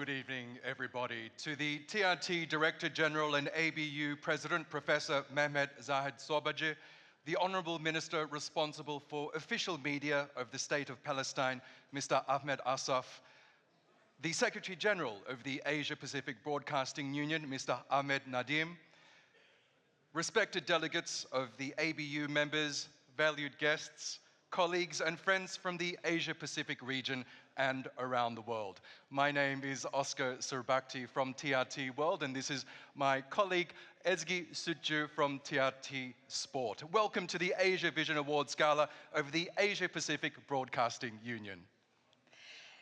Good evening, everybody. To the TRT Director General and ABU President, Professor Mehmet Zahid Sobacı, the Honourable Minister responsible for official media of the State of Palestine, Mr. Ahmed Assaf, the Secretary General of the Asia Pacific Broadcasting Union, Mr. Ahmed Nadim, respected delegates of the ABU members, valued guests, colleagues and friends from the Asia Pacific region and around the world. My name is Oscar Surbakti from TRT World, and this is my colleague Ezgi Sütçü from TRT Sport. Welcome to the Asiavision Awards Gala of the Asia Pacific Broadcasting Union.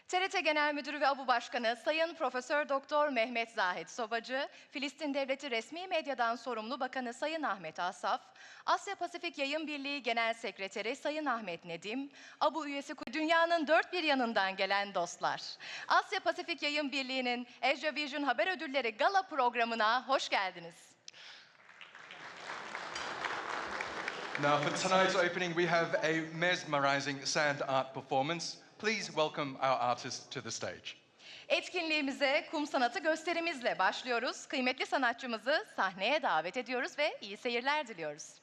TRT Genel Müdürü ve ABU Başkanı Sayın Profesör Doktor Mehmet Zahid Sobacı, Filistin Devleti Resmi Medyadan Sorumlu Bakanı Sayın Ahmet Assaf, Asya Pasifik Yayın Birliği Genel Sekreteri Sayın Ahmet Nedim, ABU üyesi dünyanın dört bir yanından gelen dostlar. Asya Pasifik Yayın Birliği'nin Asiavision Haber Ödülleri Gala programına hoş geldiniz. Now for tonight's opening we have a mesmerizing sand art performance. Please welcome our artist to the stage. Etkinliğimize kum sanatı gösterimizle başlıyoruz. Kıymetli sanatçımızı sahneye davet ediyoruz ve iyi seyirler diliyoruz.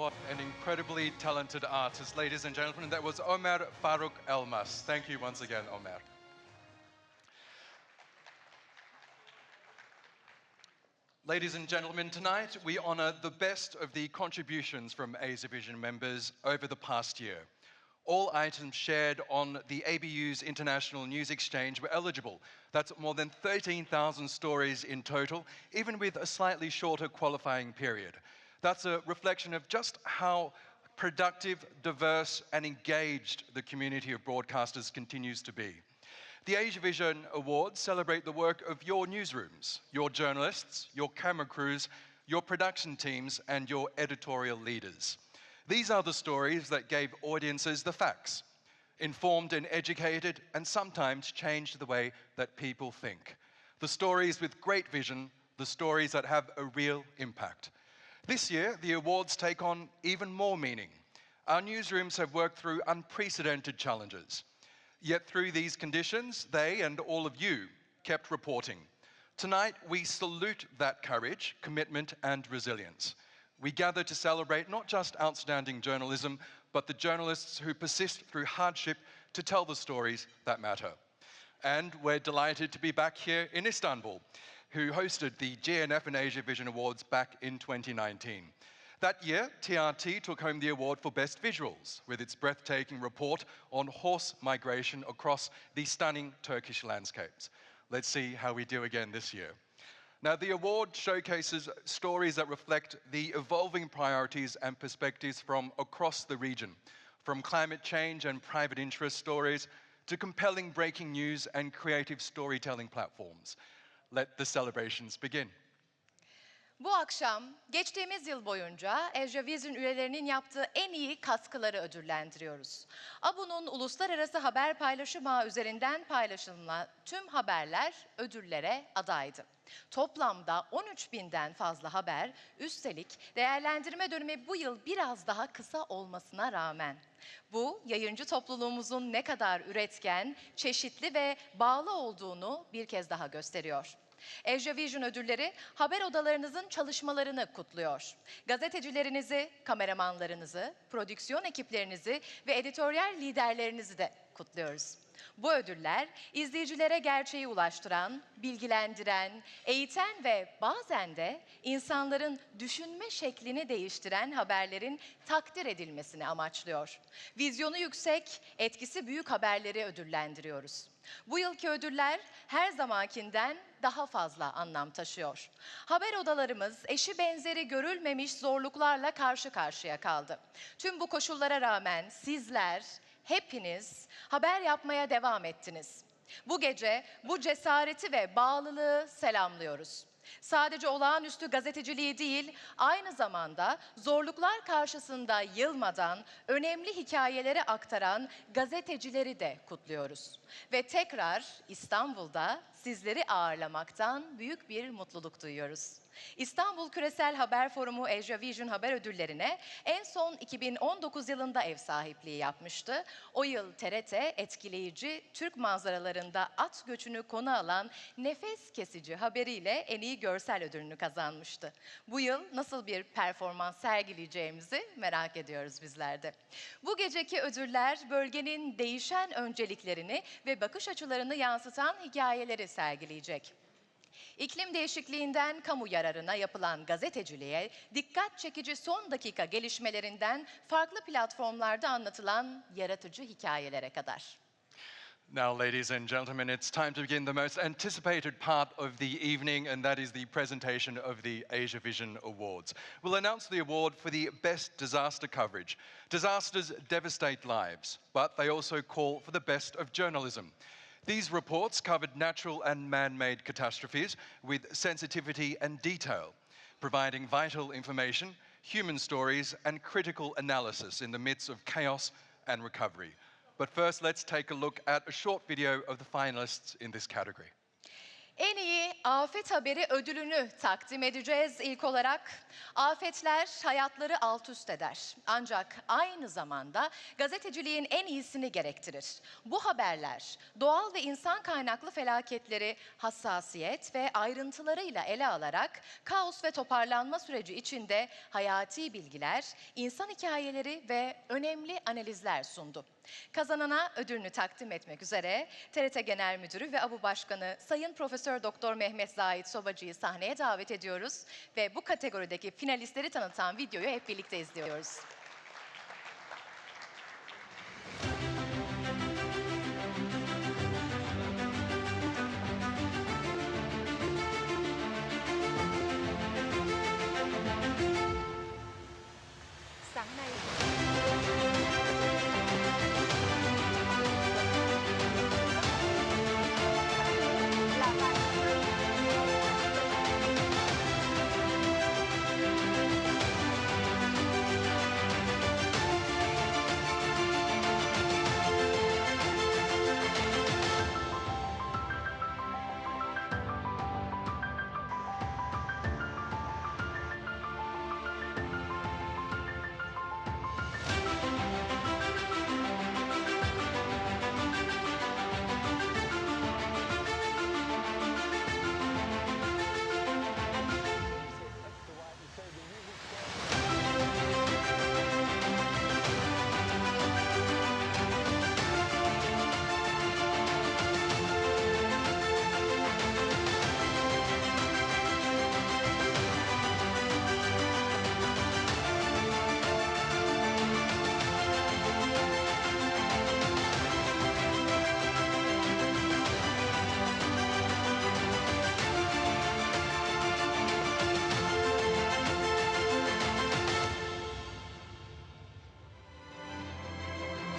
What an incredibly talented artist, ladies and gentlemen. That was Ömer Faruk Elmas. Thank you once again, Ömer. Ladies and gentlemen, tonight we honor the best of the contributions from Asiavision members over the past year. All items shared on the ABU's International News Exchange were eligible. That's more than 13,000 stories in total, even with a slightly shorter qualifying period. That's a reflection of just how productive, diverse, and engaged the community of broadcasters continues to be. The Asiavision Awards celebrate the work of your newsrooms, your journalists, your camera crews, your production teams, and your editorial leaders. These are the stories that gave audiences the facts, informed and educated, and sometimes changed the way that people think. The stories with great vision, the stories that have a real impact. This year, the awards take on even more meaning. Our newsrooms have worked through unprecedented challenges. Yet through these conditions, they and all of you kept reporting. Tonight, we salute that courage, commitment, and resilience. We gather to celebrate not just outstanding journalism, but the journalists who persist through hardship to tell the stories that matter. And we're delighted to be back here in Istanbul, who hosted the GNF and Asiavision Awards back in 2019. That year, TRT took home the award for Best Visuals with its breathtaking report on horse migration across the stunning Turkish landscapes. Let's see how we do again this year. Now, the award showcases stories that reflect the evolving priorities and perspectives from across the region, from climate change and private interest stories to compelling breaking news and creative storytelling platforms. Let the celebrations begin. Bu akşam geçtiğimiz yıl boyunca Asiavision üyelerinin yaptığı en iyi katkıları ödüllendiriyoruz. ABU'nun uluslararası haber paylaşım ağı üzerinden paylaşılan tüm haberler ödüllere adaydı. Toplamda 13.000'den fazla haber, üstelik değerlendirme dönemi bu yıl biraz daha kısa olmasına rağmen. Bu, yayıncı topluluğumuzun ne kadar üretken, çeşitli ve bağlı olduğunu bir kez daha gösteriyor. Asiavision ödülleri haber odalarınızın çalışmalarını kutluyor. Gazetecilerinizi, kameramanlarınızı, prodüksiyon ekiplerinizi ve editoryal liderlerinizi de kutluyoruz. Bu ödüller izleyicilere gerçeği ulaştıran, bilgilendiren, eğiten ve bazen de insanların düşünme şeklini değiştiren haberlerin takdir edilmesini amaçlıyor. Vizyonu yüksek, etkisi büyük haberleri ödüllendiriyoruz. Bu yılki ödüller her zamankinden daha fazla anlam taşıyor. Haber odalarımız eşi benzeri görülmemiş zorluklarla karşı karşıya kaldı. Tüm bu koşullara rağmen sizler, hepiniz haber yapmaya devam ettiniz. Bu gece bu cesareti ve bağlılığı selamlıyoruz. Sadece olağanüstü gazeteciliği değil, aynı zamanda zorluklar karşısında yılmadan önemli hikayeleri aktaran gazetecileri de kutluyoruz. Ve tekrar İstanbul'da sizleri ağırlamaktan büyük bir mutluluk duyuyoruz. İstanbul Küresel Haber Forumu Asiavision Haber Ödülleri'ne en son 2019 yılında ev sahipliği yapmıştı. O yıl TRT etkileyici Türk manzaralarında at göçünü konu alan nefes kesici haberiyle en iyi görsel ödülünü kazanmıştı. Bu yıl nasıl bir performans sergileyeceğimizi merak ediyoruz bizler de. Bu geceki ödüller bölgenin değişen önceliklerini ve bakış açılarını yansıtan hikayeleri sergileyecek. İklim değişikliğinden kamu yararına yapılan gazeteciliğe, dikkat çekici son dakika gelişmelerinden farklı platformlarda anlatılan yaratıcı hikayelere kadar. Now, ladies and gentlemen, it's time to begin the most anticipated part of the evening, and that is the presentation of the Asiavision Awards. We'll announce the award for the best disaster coverage. Disasters devastate lives, but they also call for the best of journalism. These reports covered natural and man-made catastrophes with sensitivity and detail, providing vital information, human stories, and critical analysis in the midst of chaos and recovery. But first, let's take a look at a short video of the finalists in this category. En iyi afet haberi ödülünü takdim edeceğiz ilk olarak. Afetler hayatları alt üst eder. Ancak aynı zamanda gazeteciliğin en iyisini gerektirir. Bu haberler doğal ve insan kaynaklı felaketleri hassasiyet ve ayrıntılarıyla ele alarak kaos ve toparlanma süreci içinde hayati bilgiler, insan hikayeleri ve önemli analizler sundu. Kazanana ödülünü takdim etmek üzere TRT Genel Müdürü ve ABU Başkanı Sayın Profesör Doktor Mehmet Zahid Sobacı'yı sahneye davet ediyoruz ve bu kategorideki finalistleri tanıtan videoyu hep birlikte izliyoruz. Sáng nay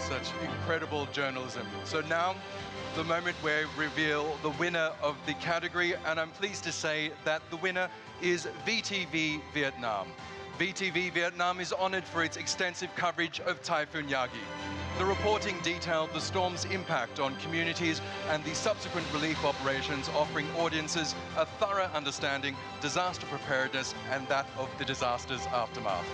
Such incredible journalism. So now, the moment where we reveal the winner of the category, and I'm pleased to say that the winner is VTV Vietnam. VTV Vietnam is honored for its extensive coverage of Typhoon Yagi. The reporting detailed the storm's impact on communities and the subsequent relief operations, offering audiences a thorough understanding, disaster preparedness, and that of the disaster's aftermath.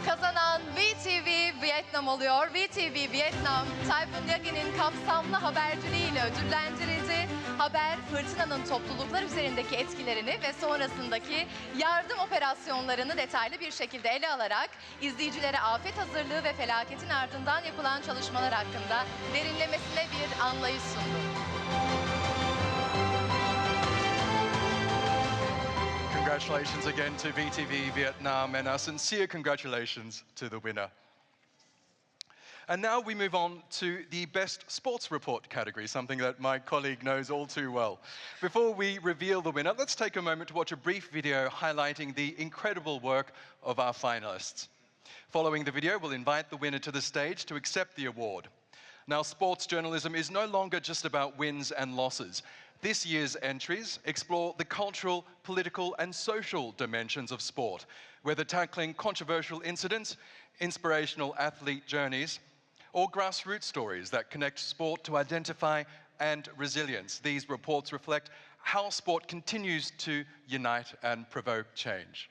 Kazanan VTV Vietnam oluyor. VTV Vietnam, Typhoon Yagi'nin kapsamlı haberciliğiyle ödüllendirildi. Haber, fırtınanın topluluklar üzerindeki etkilerini ve sonrasındaki yardım operasyonlarını detaylı bir şekilde ele alarak izleyicilere afet hazırlığı ve felaketin ardından yapılan çalışmalar hakkında derinlemesine bir anlayış sundu. Congratulations again to VTV Vietnam, and our sincere congratulations to the winner. And now we move on to the Best Sports Report category, something that my colleague knows all too well. Before we reveal the winner, let's take a moment to watch a brief video highlighting the incredible work of our finalists. Following the video, we'll invite the winner to the stage to accept the award. Now, sports journalism is no longer just about wins and losses. This year's entries explore the cultural, political, and social dimensions of sport, whether tackling controversial incidents, inspirational athlete journeys, or grassroots stories that connect sport to identify and resilience. These reports reflect how sport continues to unite and provoke change.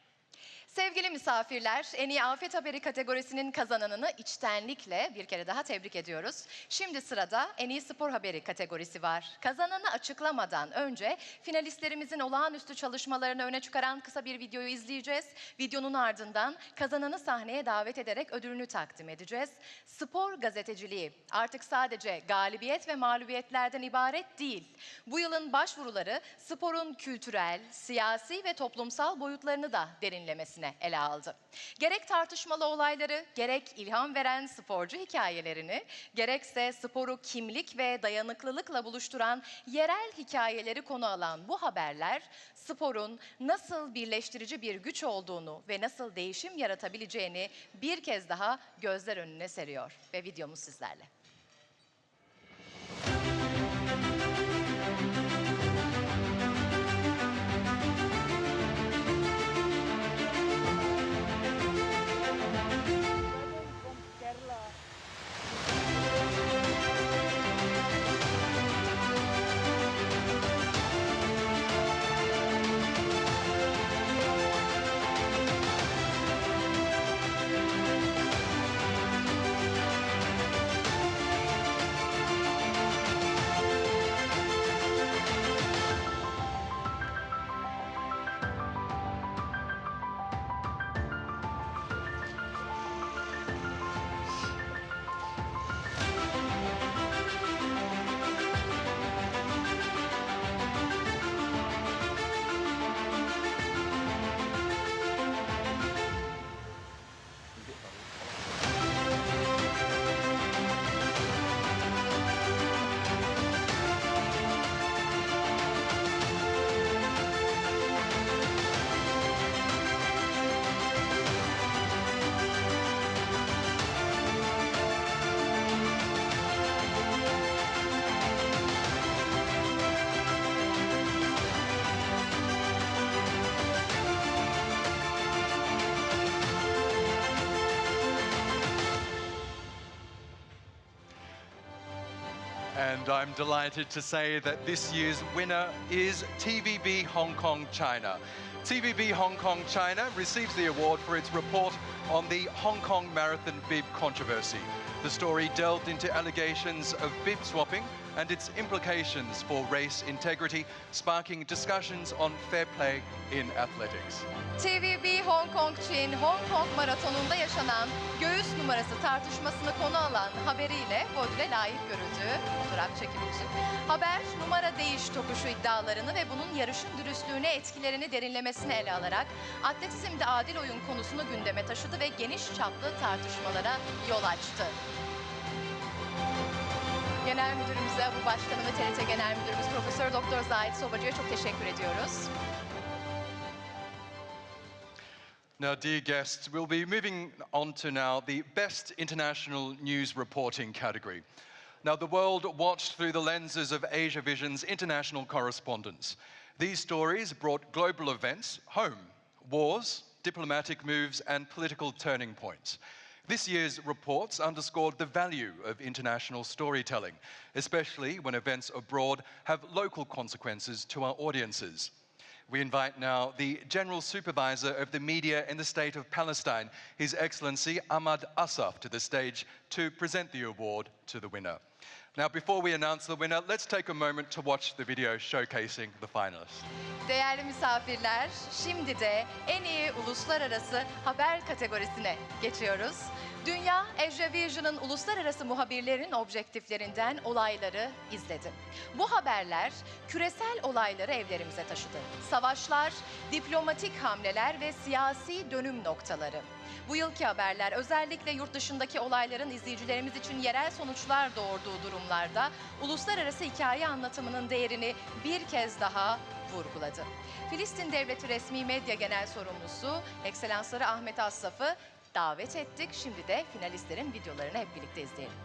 Sevgili misafirler, en iyi afet haberi kategorisinin kazananını içtenlikle bir kere daha tebrik ediyoruz. Şimdi sırada en iyi spor haberi kategorisi var. Kazananı açıklamadan önce finalistlerimizin olağanüstü çalışmalarını öne çıkaran kısa bir videoyu izleyeceğiz. Videonun ardından kazananı sahneye davet ederek ödülünü takdim edeceğiz. Spor gazeteciliği artık sadece galibiyet ve mağlubiyetlerden ibaret değil. Bu yılın başvuruları sporun kültürel, siyasi ve toplumsal boyutlarını da derinlemesine ele aldı. Gerek tartışmalı olayları, gerek ilham veren sporcu hikayelerini, gerekse sporu kimlik ve dayanıklılıkla buluşturan yerel hikayeleri konu alan bu haberler, sporun nasıl birleştirici bir güç olduğunu ve nasıl değişim yaratabileceğini bir kez daha gözler önüne seriyor. Ve videomuz sizlerle. And I'm delighted to say that this year's winner is TVB Hong Kong China. TVB Hong Kong China receives the award for its report on the Hong Kong Marathon bib controversy. The story delved into allegations of bib swapping and its implications for race integrity, sparking discussions on fair play in athletics. TVB Hong Kong Çin, Hong Kong maratonunda yaşanan göğüs numarası tartışmasını konu alan haberiyle bu ödüle layık görüldü. Fotoğraf çekilmişti. Haber, numara değiş tokuşu iddialarını ve bunun yarışın dürüstlüğüne etkilerini derinlemesine ele alarak atletizmde adil oyun konusunu gündeme taşıdı ve geniş çaplı tartışmalara yol açtı. Genel Müdürümüze, Abu Başkanı ve TRT Genel Müdürümüz Profesör Doktor Zahid Sobacı'ya çok teşekkür ediyoruz. Now, dear guests, we'll be moving on to now the Best International News Reporting category. Now, the world watched through the lenses of Asiavision's international correspondents. These stories brought global events home, wars, diplomatic moves, and political turning points. This year's reports underscored the value of international storytelling, especially when events abroad have local consequences to our audiences. We invite now the General Supervisor of the Media in the State of Palestine, His Excellency Ahmad Asaf, to the stage to present the award to the winner. Now, before we announce the winner, let's take a moment to watch the video showcasing the finalists. Değerli misafirler, şimdi de en iyi uluslararası haber kategorisine geçiyoruz. Dünya, Asiavision'ın uluslararası muhabirlerin objektiflerinden olayları izledi. Bu haberler küresel olayları evlerimize taşıdı. Savaşlar, diplomatik hamleler ve siyasi dönüm noktaları. Bu yılki haberler özellikle yurt dışındaki olayların izleyicilerimiz için yerel sonuçlar doğurduğu durumlarda uluslararası hikaye anlatımının değerini bir kez daha vurguladı. Filistin Devleti Resmi Medya Genel Sorumlusu Ekselansları Ahmet Assaf'ı davet ettik. Şimdi de finalistlerin videolarını hep birlikte izleyelim.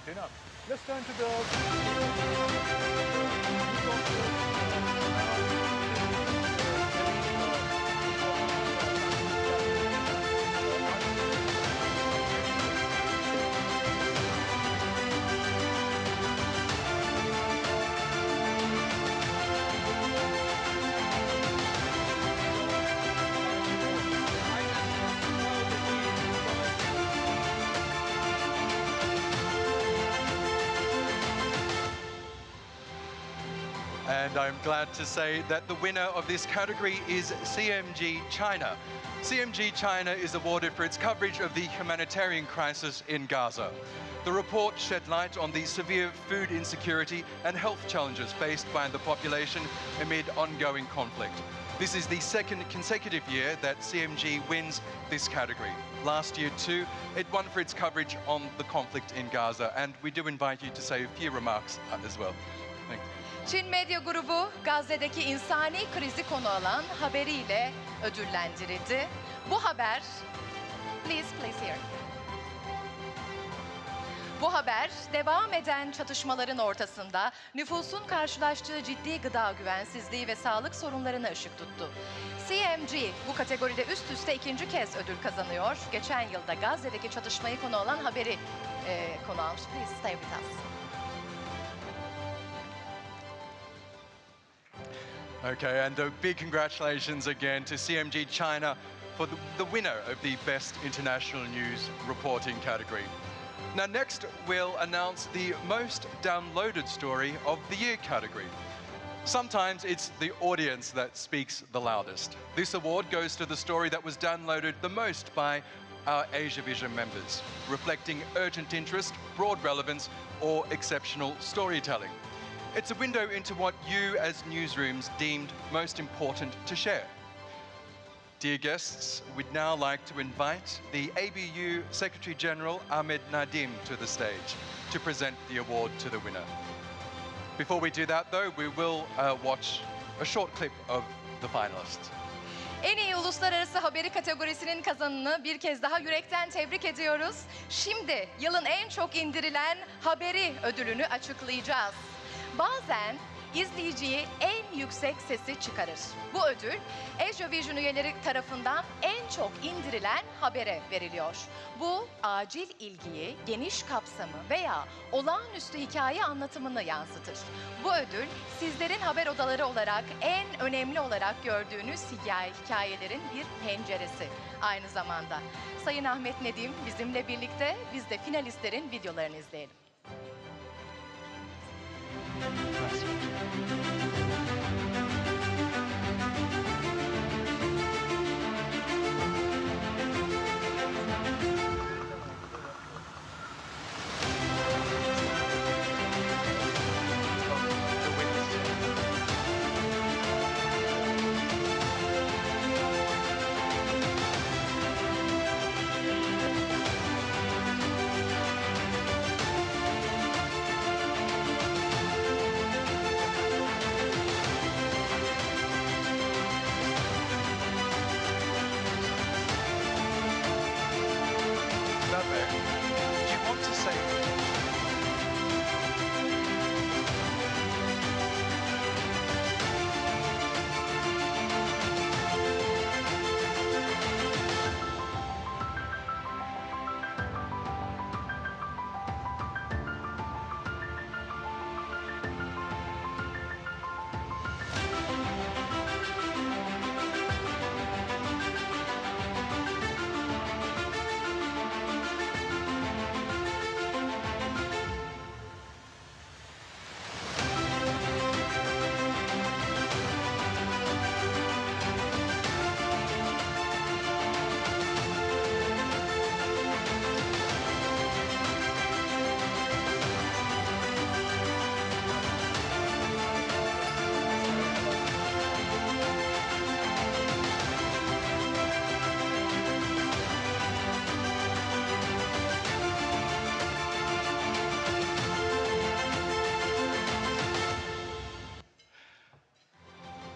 Dinner. Let's turn to the And I'm glad to say that the winner of this category is CMG China. CMG China is awarded for its coverage of the humanitarian crisis in Gaza. The report shed light on the severe food insecurity and health challenges faced by the population amid ongoing conflict. This is the second consecutive year that CMG wins this category. Last year too, it won for its coverage on the conflict in Gaza, and we do invite you to say a few remarks as well. Thank you. Çin Medya Grubu, Gazze'deki insani krizi konu alan haberiyle ödüllendirildi. Bu haber, please here. Bu haber, devam eden çatışmaların ortasında nüfusun karşılaştığı ciddi gıda güvensizliği ve sağlık sorunlarına ışık tuttu. CMG bu kategoride üst üste ikinci kez ödül kazanıyor. Geçen yılda Gazze'deki çatışmayı konu alan haberi konu almış. Please stay with us. Okay, and a big congratulations again to CMG China for the winner of the Best International News Reporting category. Now next, we'll announce the most downloaded story of the year category. Sometimes it's the audience that speaks the loudest. This award goes to the story that was downloaded the most by our Asiavision members, reflecting urgent interest, broad relevance, or exceptional storytelling. It's a window into what you as newsrooms deemed most important to share. Dear guests, we'd now like to invite the ABU Secretary General Ahmed Nadim to the stage to present the award to the winner. Before we do that though, we will watch a short clip of the finalists. En iyi uluslararası haberi kategorisinin kazananını bir kez daha yürekten tebrik ediyoruz. Şimdi yılın en çok indirilen haberi ödülünü açıklayacağız. Bazen izleyiciyi en yüksek sesi çıkarır. Bu ödül Asiavision üyeleri tarafından en çok indirilen habere veriliyor. Bu acil ilgiyi, geniş kapsamı veya olağanüstü hikaye anlatımını yansıtır. Bu ödül sizlerin haber odaları olarak en önemli olarak gördüğünüz hikayelerin bir penceresi aynı zamanda. Sayın Ahmet Nedim bizimle birlikte, biz de finalistlerin videolarını izleyelim.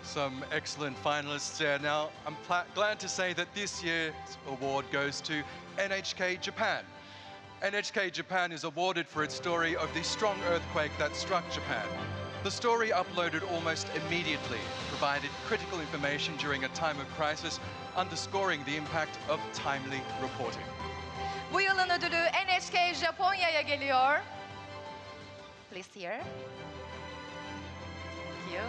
Some excellent finalists there. Now, I'm glad to say that this year's award goes to NHK Japan. NHK Japan is awarded for its story of the strong earthquake that struck Japan. The story uploaded almost immediately provided critical information during a time of crisis, underscoring the impact of timely reporting. Bu yılın ödülü NHK Japonya'ya geliyor. Please here. Thank you.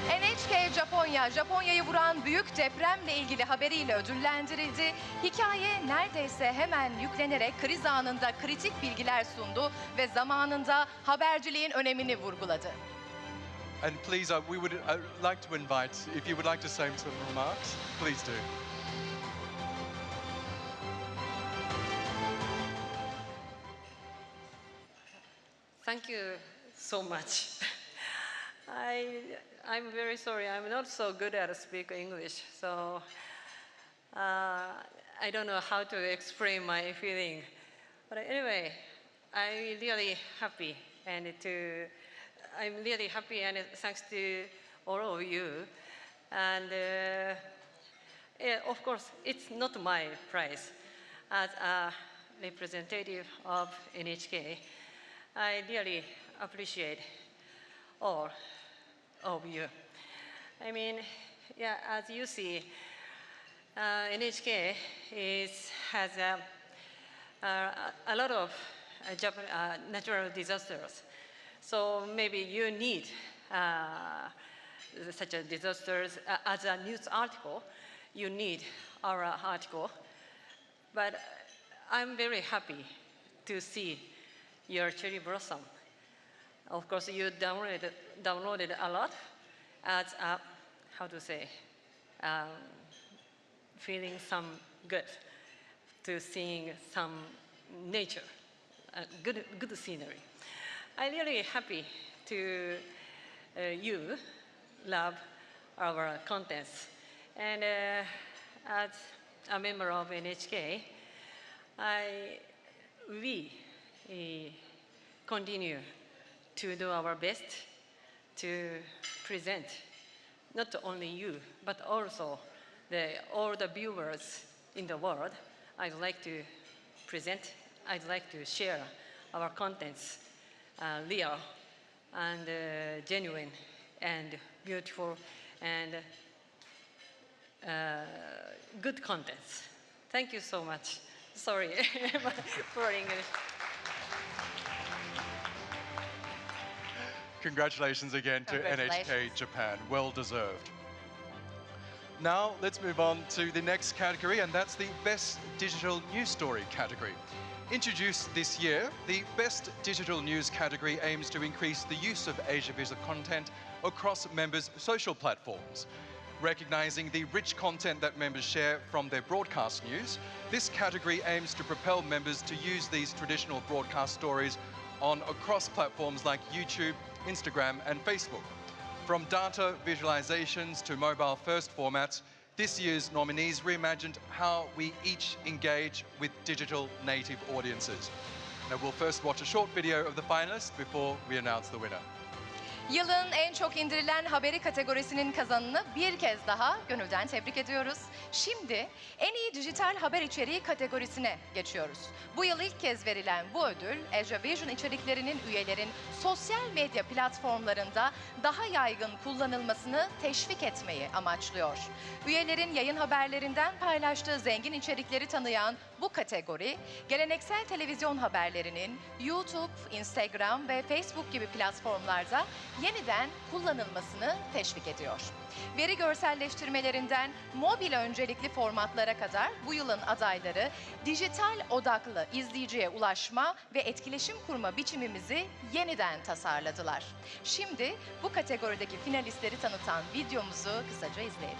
NHK Japonya, Japonya'yı vuran büyük depremle ilgili haberiyle ödüllendirildi. Hikaye neredeyse hemen yüklenerek kriz anında kritik bilgiler sundu ve zamanında haberciliğin önemini vurguladı. And please, we would like to invite, if you would like to say some remarks, please do. Thank you so much. I'm very sorry, I'm not so good at speaking English, so I don't know how to explain my feeling. But anyway, I'm really happy, and thanks to all of you. And yeah, of course, it's not my prize. As a representative of NHK, I really appreciate all of you. I mean, yeah, as you see, NHK has a lot of natural disasters. So maybe you need such a disasters as a news article. You need our article. But I'm very happy to see your cherry blossom. Of course, you downloaded a lot as a, how to say, feeling some good to seeing some nature, good scenery. I'm really happy to you love our contents. And as a member of NHK, we continue to do our best to present not only you, but also all the viewers in the world. I'd like to present, I'd like to share our contents, real and genuine and beautiful and good contents. Thank you so much. Sorry for English. Congratulations again to Congratulations. NHK Japan. Well deserved. Now let's move on to the next category, and that's the Best Digital News Story category. Introduced this year, the Best Digital News category aims to increase the use of Asiavision content across members' social platforms. Recognizing the rich content that members share from their broadcast news, this category aims to propel members to use these traditional broadcast stories on across platforms like YouTube, Instagram, and Facebook. From data visualizations to mobile-first formats, this year's nominees reimagined how we each engage with digital native audiences. Now we'll first watch a short video of the finalists before we announce the winner. Yılın en çok indirilen haberi kategorisinin kazanını bir kez daha gönülden tebrik ediyoruz. Şimdi en iyi dijital haber içeriği kategorisine geçiyoruz. Bu yıl ilk kez verilen bu ödül, Asiavision içeriklerinin üyelerin sosyal medya platformlarında daha yaygın kullanılmasını teşvik etmeyi amaçlıyor. Üyelerin yayın haberlerinden paylaştığı zengin içerikleri tanıyan bu kategori, geleneksel televizyon haberlerinin YouTube, Instagram ve Facebook gibi platformlarda yeniden kullanılmasını teşvik ediyor. Veri görselleştirmelerinden mobil öncelikli formatlara kadar bu yılın adayları dijital odaklı izleyiciye ulaşma ve etkileşim kurma biçimimizi yeniden tasarladılar. Şimdi bu kategorideki finalistleri tanıtan videomuzu kısaca izleyelim.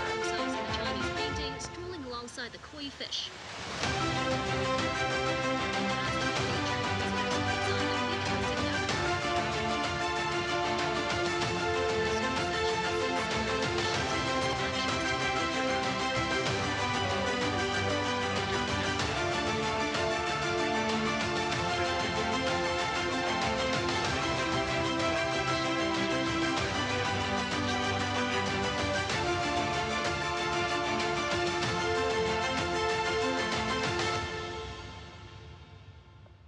Themselves in a Chinese painting, strolling alongside the koi fish.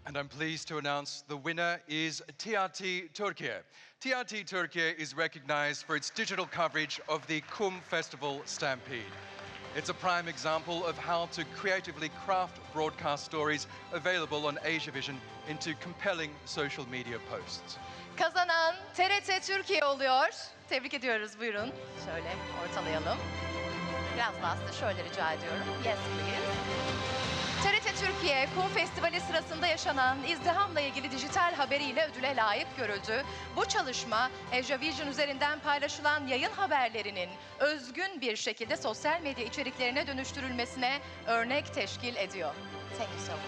And I'm pleased to announce the winner is TRT Türkiye. TRT Türkiye is recognized for its digital coverage of the Kum Festival Stampede. It's a prime example of how to creatively craft broadcast stories available on Asiavision into compelling social media posts. Kazanan TRT Türkiye oluyor. Tebrik ediyoruz, buyurun. Şöyle ortalayalım. Biraz daha size şöyle rica ediyorum. Yes please. TRT Türkiye, Kum Festivali sırasında yaşanan izdihamla ilgili dijital haberiyle ödüle layık görüldü. Bu çalışma, Asiavision üzerinden paylaşılan yayın haberlerinin özgün bir şekilde sosyal medya içeriklerine dönüştürülmesine örnek teşkil ediyor. Thank you so much.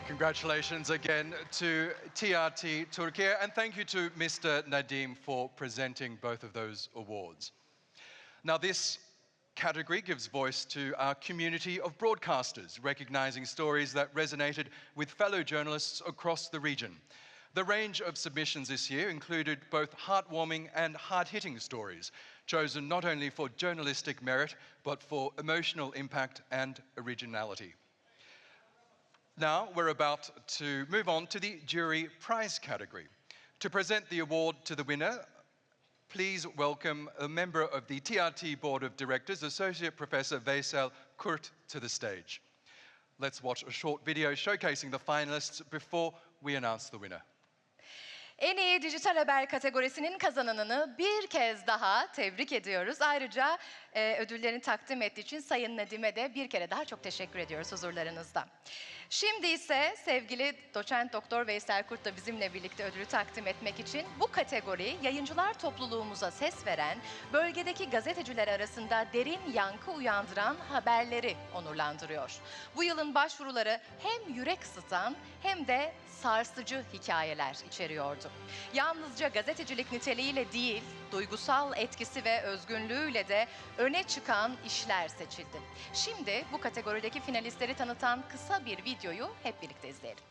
Congratulations again to TRT Türkiye, and thank you to Mr. Nadim for presenting both of those awards. Now, this category gives voice to our community of broadcasters, recognizing stories that resonated with fellow journalists across the region. The range of submissions this year included both heartwarming and hard-hitting stories, chosen not only for journalistic merit, but for emotional impact and originality. Now, we're about to move on to the jury prize category. To present the award to the winner, please welcome a member of the TRT Board of Directors, Associate Professor Veysel Kurt, to the stage. Let's watch a short video showcasing the finalists before we announce the winner. En iyi dijital haber kategorisinin kazananını bir kez daha tebrik ediyoruz. Ayrıca ödüllerini takdim ettiği için Sayın Nedim'e de bir kere daha çok teşekkür ediyoruz huzurlarınızda. Şimdi ise sevgili doçent doktor Veysel Kurt da bizimle birlikte ödülü takdim etmek için bu kategori yayıncılar topluluğumuza ses veren, bölgedeki gazeteciler arasında derin yankı uyandıran haberleri onurlandırıyor. Bu yılın başvuruları hem yürek ısıtan hem de sarsıcı hikayeler içeriyordu. Yalnızca gazetecilik niteliğiyle değil, duygusal etkisi ve özgünlüğüyle de öne çıkan işler seçildi. Şimdi bu kategorideki finalistleri tanıtan kısa bir videoyu hep birlikte izleyelim.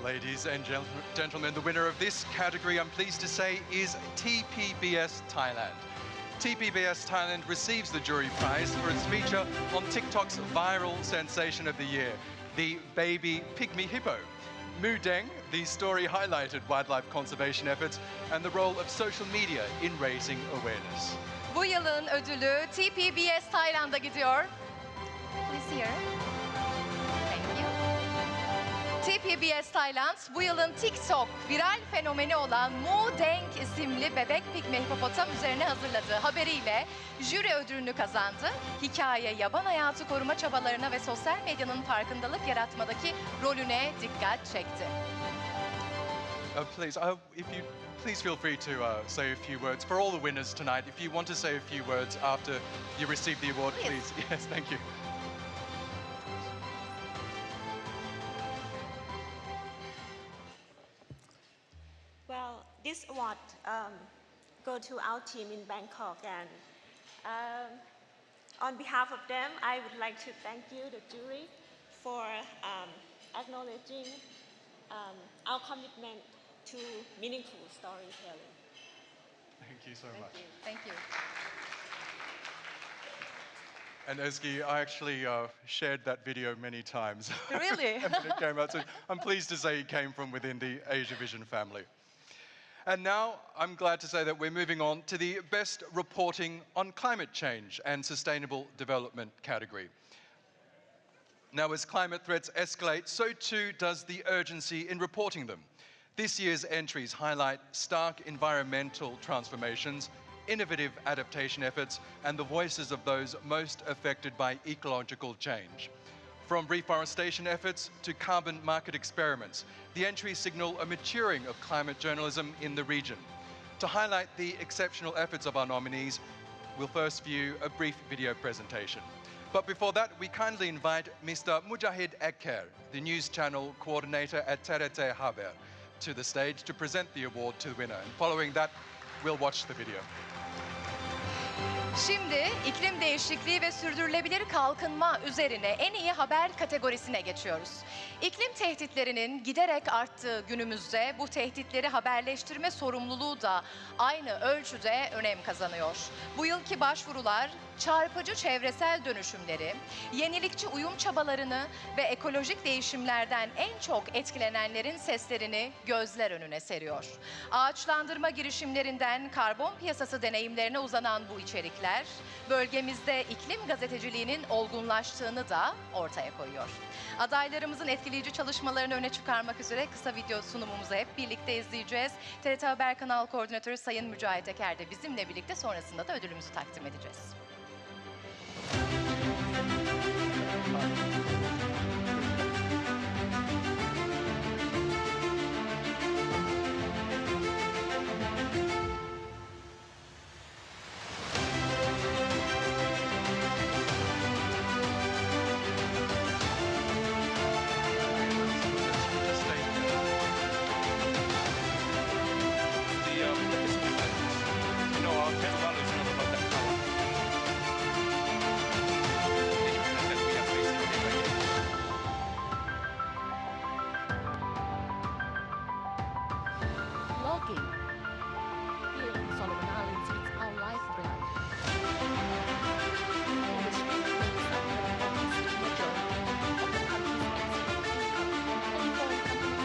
Ladies and gentlemen, the winner of this category, I'm pleased to say, is ThaiPBS Thailand. ThaiPBS Thailand receives the jury prize for its feature on TikTok's viral sensation of the year, the baby pygmy hippo. Mu Deng, the story highlighted wildlife conservation efforts and the role of social media in raising awareness. Bu yılın ödülü ThaiPBS Thailand'a gidiyor. Please here. Thank you. ThaiPBS Thailand bu yılın TikTok viral fenomeni olan Mu Deng isimli bebek pigme hipopotam üzerine hazırladığı haberiyle jüri ödülünü kazandı. Hikaye, yaban hayatı koruma çabalarına ve sosyal medyanın farkındalık yaratmadaki rolüne dikkat çekti. Please feel free to say a few words for all the winners tonight. If you want to say a few words after you receive the award, please. Yes, thank you. Well, this award go to our team in Bangkok, and on behalf of them, I would like to thank you, the jury, for acknowledging our commitment to meaningful storytelling. Thank you so much. Thank you. And Ezgi, I actually shared that video many times. Really? When it came out, so I'm pleased to say it came from within the Asiavision family. And now I'm glad to say that we're moving on to the Best Reporting on Climate Change and Sustainable Development category. Now, as climate threats escalate, so too does the urgency in reporting them. This year's entries highlight stark environmental transformations, innovative adaptation efforts, and the voices of those most affected by ecological change. From reforestation efforts to carbon market experiments, the entries signal a maturing of climate journalism in the region. To highlight the exceptional efforts of our nominees, we'll first view a brief video presentation. But before that, we kindly invite Mr. Mujahid Eker, the news channel coordinator at TRT Haber, to the stage to present the award to the winner. And following that, we'll watch the video. Şimdi iklim değişikliği ve sürdürülebilir kalkınma üzerine en iyi haber kategorisine geçiyoruz. İklim tehditlerinin giderek arttığı günümüzde bu tehditleri haberleştirme sorumluluğu da aynı ölçüde önem kazanıyor. Bu yılki başvurular çarpıcı çevresel dönüşümleri, yenilikçi uyum çabalarını ve ekolojik değişimlerden en çok etkilenenlerin seslerini gözler önüne seriyor. Ağaçlandırma girişimlerinden karbon piyasası deneyimlerine uzanan bu içerikler, bölgemizde iklim gazeteciliğinin olgunlaştığını da ortaya koyuyor. Adaylarımızın etkileyici çalışmalarını öne çıkarmak üzere kısa video sunumumuzu hep birlikte izleyeceğiz. TRT Haber Kanal Koordinatörü Sayın Mücahit Eker de bizimle birlikte, sonrasında da ödülümüzü takdim edeceğiz. Logging. Here in Solomon Islands, it's our lifeblood. Industry makes up the vast majority of the country's export income, and foreign companies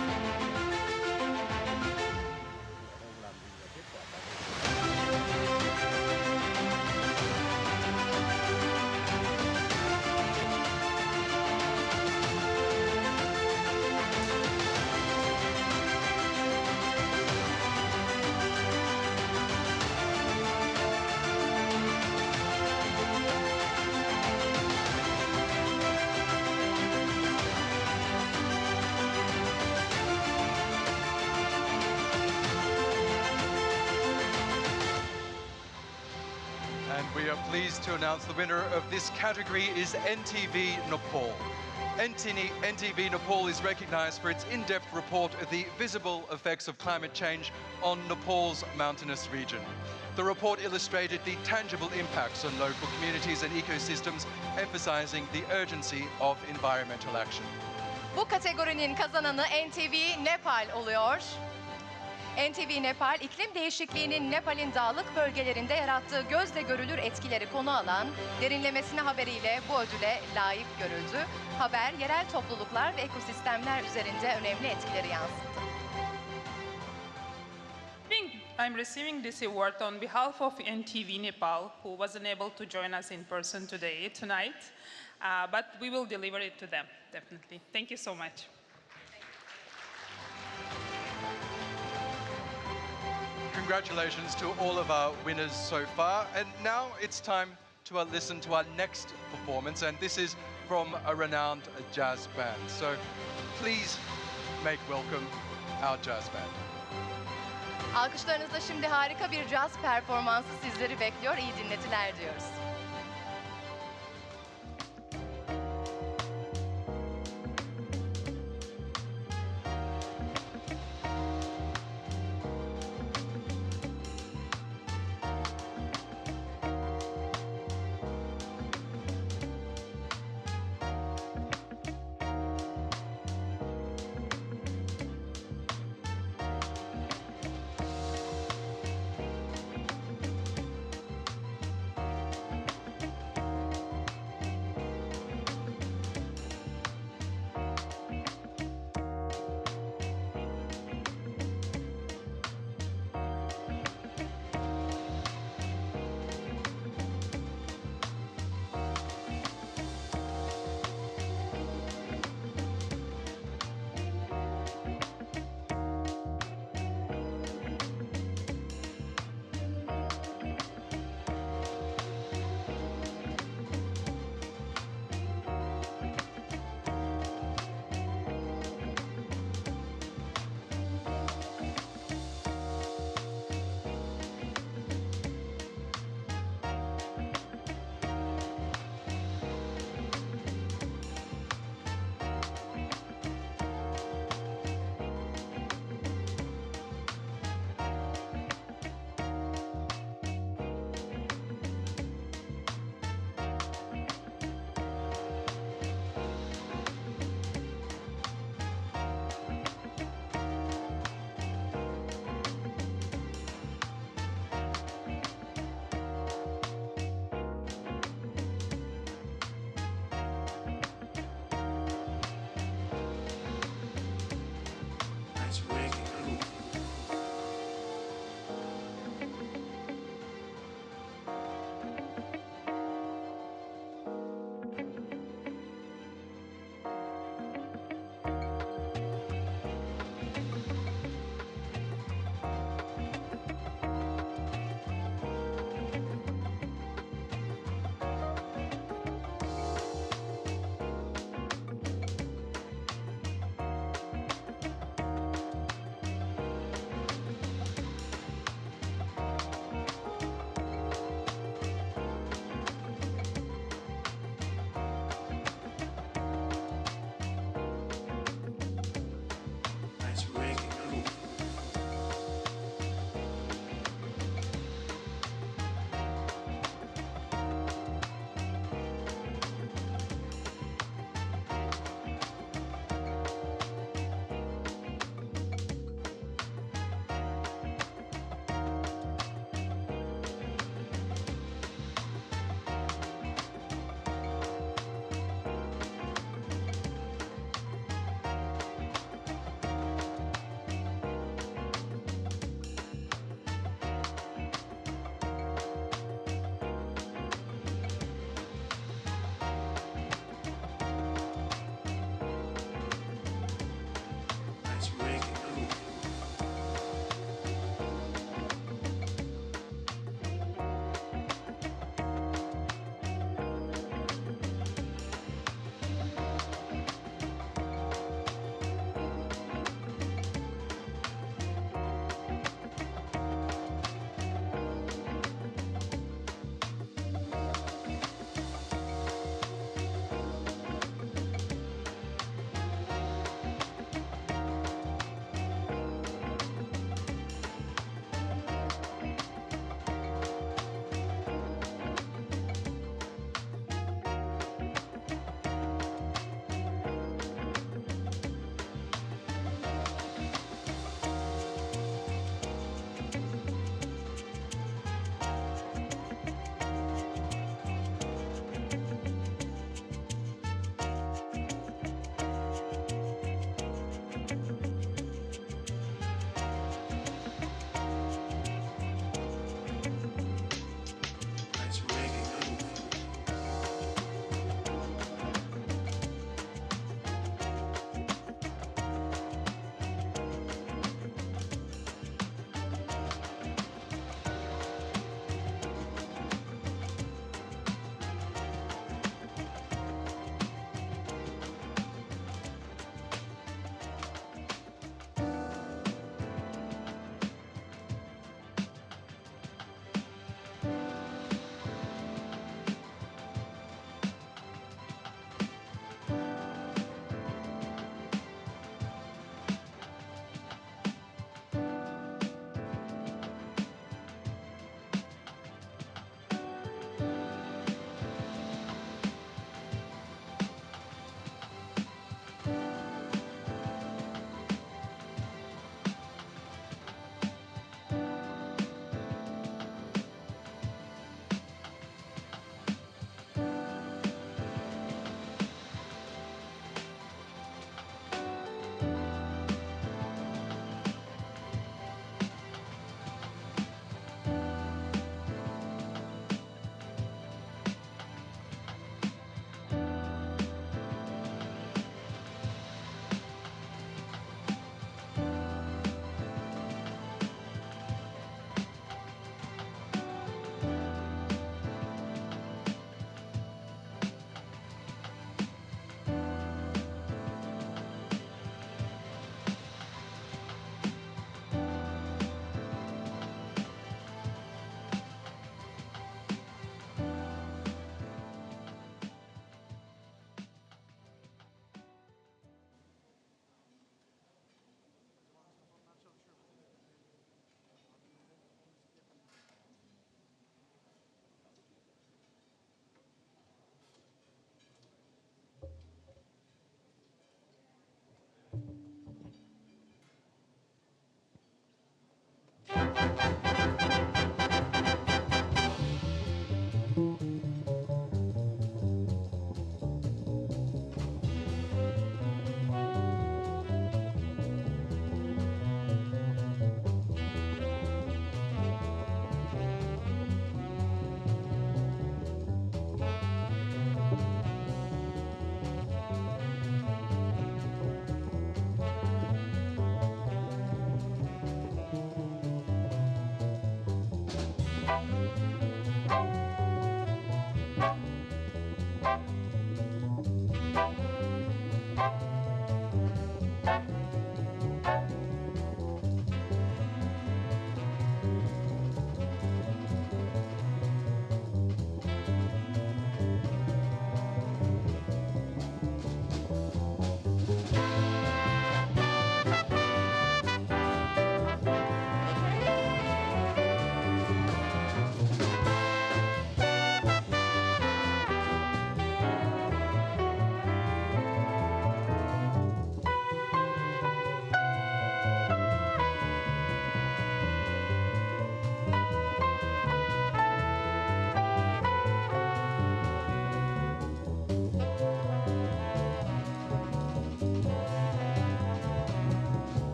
And we are pleased to announce the winner of this category is NTV Nepal. NTV Nepal is recognized for its in-depth report of the visible effects of climate change on Nepal's mountainous region. The report illustrated the tangible impacts on local communities and ecosystems, emphasizing the urgency of environmental action. Bu kategorinin kazananı NTV Nepal oluyor. NTV Nepal, iklim değişikliğinin Nepal'in dağlık bölgelerinde yarattığı gözle görülür etkileri konu alan derinlemesine haberiyle bu ödüle layık görüldü. Haber, yerel topluluklar ve ekosistemler üzerinde önemli etkileri yansıttı. I'm receiving this award on behalf of NTV Nepal, who wasn't able to join us in person tonight, but we will deliver it to them, definitely. Thank you so much. Congratulations to all of our winners so far. And now it's time to listen to our next performance. And this is from a renowned jazz band. So please make welcome our jazz band. Alkışlarınızla şimdi harika bir caz performansı sizleri bekliyor. İyi dinletiler diyoruz.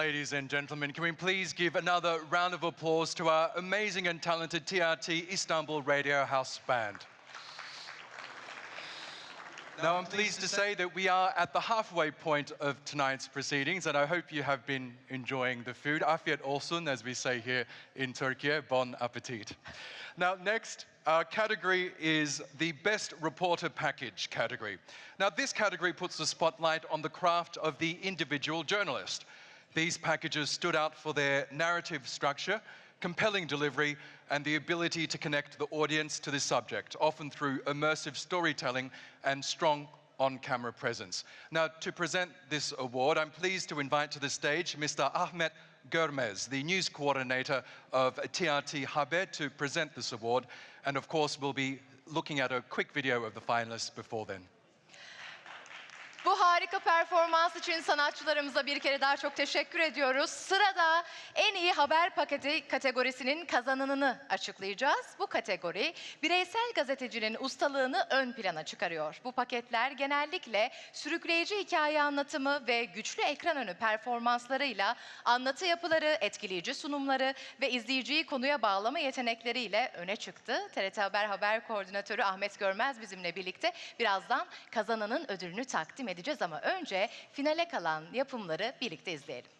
Ladies and gentlemen, can we please give another round of applause to our amazing and talented TRT Istanbul Radio House Band. Now, I'm pleased to say that we are at the halfway point of tonight's proceedings, and I hope you have been enjoying the food. Afiyet olsun, as we say here in Türkiye, bon appetit. Now, next, our category is the Best Reporter Package category. Now, this category puts the spotlight on the craft of the individual journalist. These packages stood out for their narrative structure, compelling delivery, and the ability to connect the audience to the subject, often through immersive storytelling and strong on-camera presence. Now, to present this award, I'm pleased to invite to the stage Mr. Ahmet Görmez, the news coordinator of TRT Haber, to present this award. And of course, we'll be looking at a quick video of the finalists before then. Bu harika performans için sanatçılarımıza bir kere daha çok teşekkür ediyoruz. Sırada en iyi haber paketi kategorisinin kazananını açıklayacağız. Bu kategori bireysel gazetecinin ustalığını ön plana çıkarıyor. Bu paketler genellikle sürükleyici hikaye anlatımı ve güçlü ekran önü performanslarıyla anlatı yapıları, etkileyici sunumları ve izleyiciyi konuya bağlama yetenekleriyle öne çıktı. TRT Haber Koordinatörü Ahmet Görmez bizimle birlikte birazdan kazananın ödülünü takdim edeceğiz ama önce finale kalan yapımları birlikte izleyelim.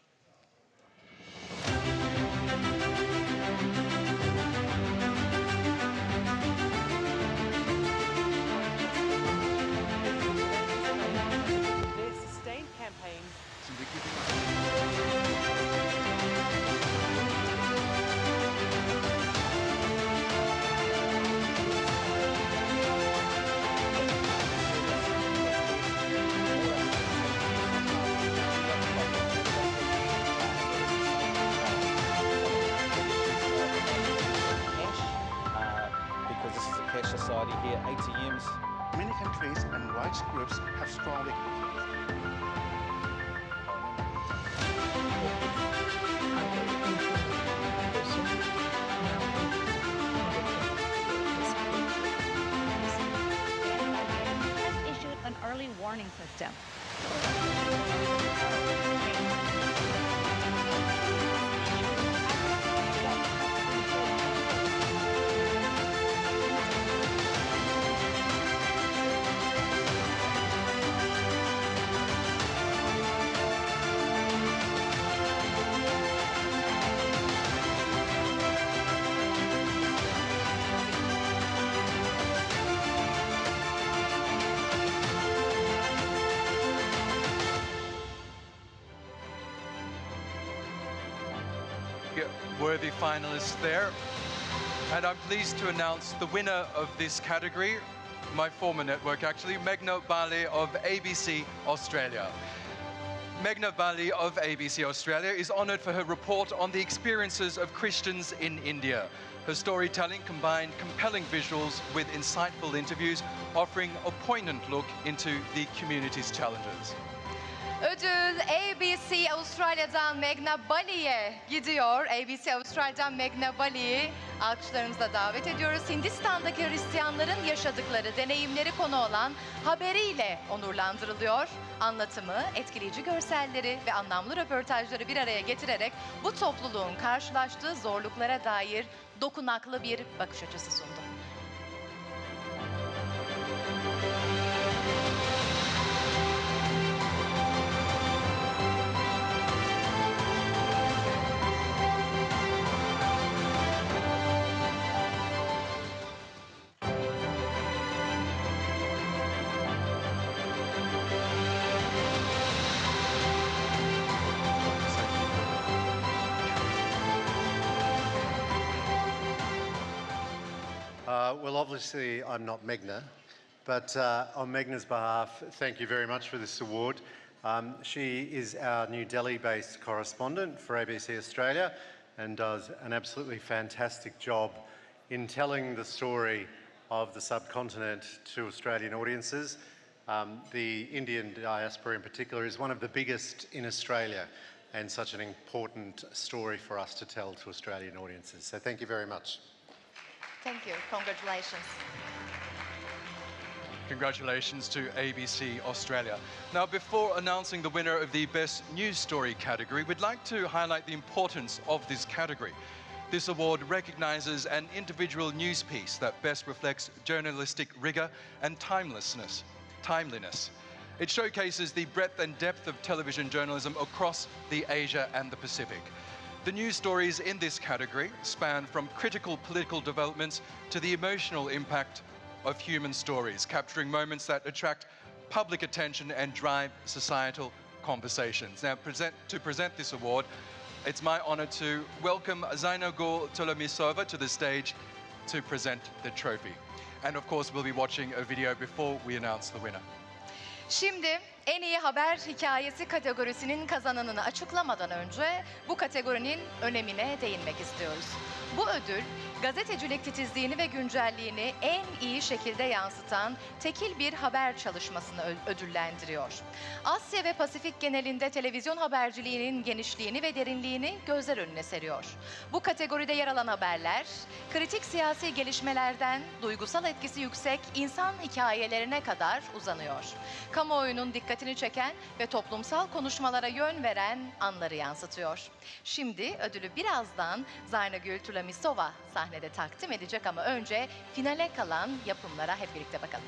Society here, ATMs. Many countries and rights groups have strongly has issued an early warning system. Worthy finalists there. And I'm pleased to announce the winner of this category, my former network actually, Meghna Bali of ABC Australia. Meghna Bali of ABC Australia is honoured for her report on the experiences of Christians in India. Her storytelling combined compelling visuals with insightful interviews, offering a poignant look into the community's challenges. Ödül ABC Avustralya'dan Meghna Bali'ye gidiyor. ABC Avustralya'dan Meghna Bali'yi alkışlarımızla davet ediyoruz. Hindistan'daki Hristiyanların yaşadıkları deneyimleri konu olan haberiyle onurlandırılıyor. Anlatımı, etkileyici görselleri ve anlamlı röportajları bir araya getirerek bu topluluğun karşılaştığı zorluklara dair dokunaklı bir bakış açısı sundu. Well, obviously, I'm not Meghna, but on Meghna's behalf, thank you very much for this award. She is our New Delhi-based correspondent for ABC Australia and does an absolutely fantastic job in telling the story of the subcontinent to Australian audiences. The Indian diaspora in particular is one of the biggest in Australia and such an important story for us to tell to Australian audiences. So thank you very much. Thank you. Congratulations. Congratulations to ABC Australia. Now, before announcing the winner of the Best News Story category, we'd like to highlight the importance of this category. This award recognises an individual news piece that best reflects journalistic rigour and timeliness. It showcases the breadth and depth of television journalism across the Asia and the Pacific. The news stories in this category span from critical political developments to the emotional impact of human stories, capturing moments that attract public attention and drive societal conversations. Now, to present this award, it's my honor to welcome Zainagul Tolomisova to the stage to present the trophy. And of course, we'll be watching a video before we announce the winner. Şimdi en iyi haber hikayesi kategorisinin kazananını açıklamadan önce bu kategorinin önemine değinmek istiyoruz. Bu ödül, gazetecilik titizliğini ve güncelliğini en iyi şekilde yansıtan tekil bir haber çalışmasını ödüllendiriyor. Asya ve Pasifik genelinde televizyon haberciliğinin genişliğini ve derinliğini gözler önüne seriyor. Bu kategoride yer alan haberler, kritik siyasi gelişmelerden duygusal etkisi yüksek insan hikayelerine kadar uzanıyor. Kamuoyunun dikkatini çeken ve toplumsal konuşmalara yön veren anları yansıtıyor. Şimdi ödülü birazdan Zainagul Tolomisova sahnede takdim edecek ama önce finale kalan yapımlara hep birlikte bakalım.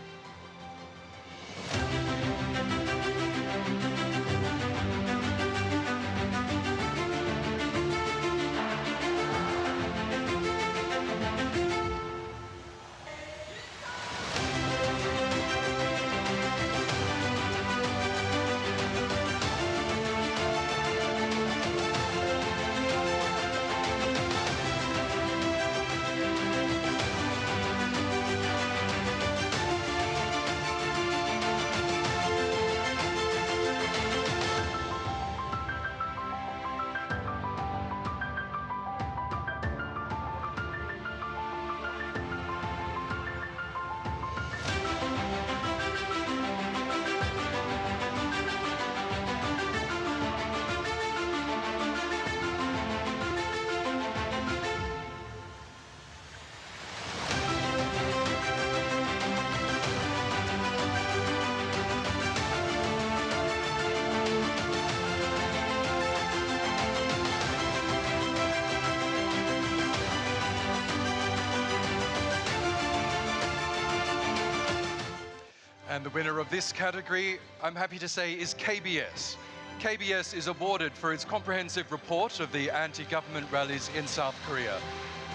And the winner of this category, I'm happy to say, is KBS. KBS is awarded for its comprehensive report of the anti-government rallies in South Korea.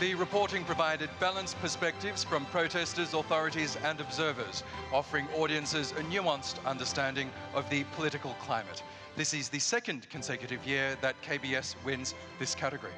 The reporting provided balanced perspectives from protesters, authorities and observers, offering audiences a nuanced understanding of the political climate. This is the second consecutive year that KBS wins this category.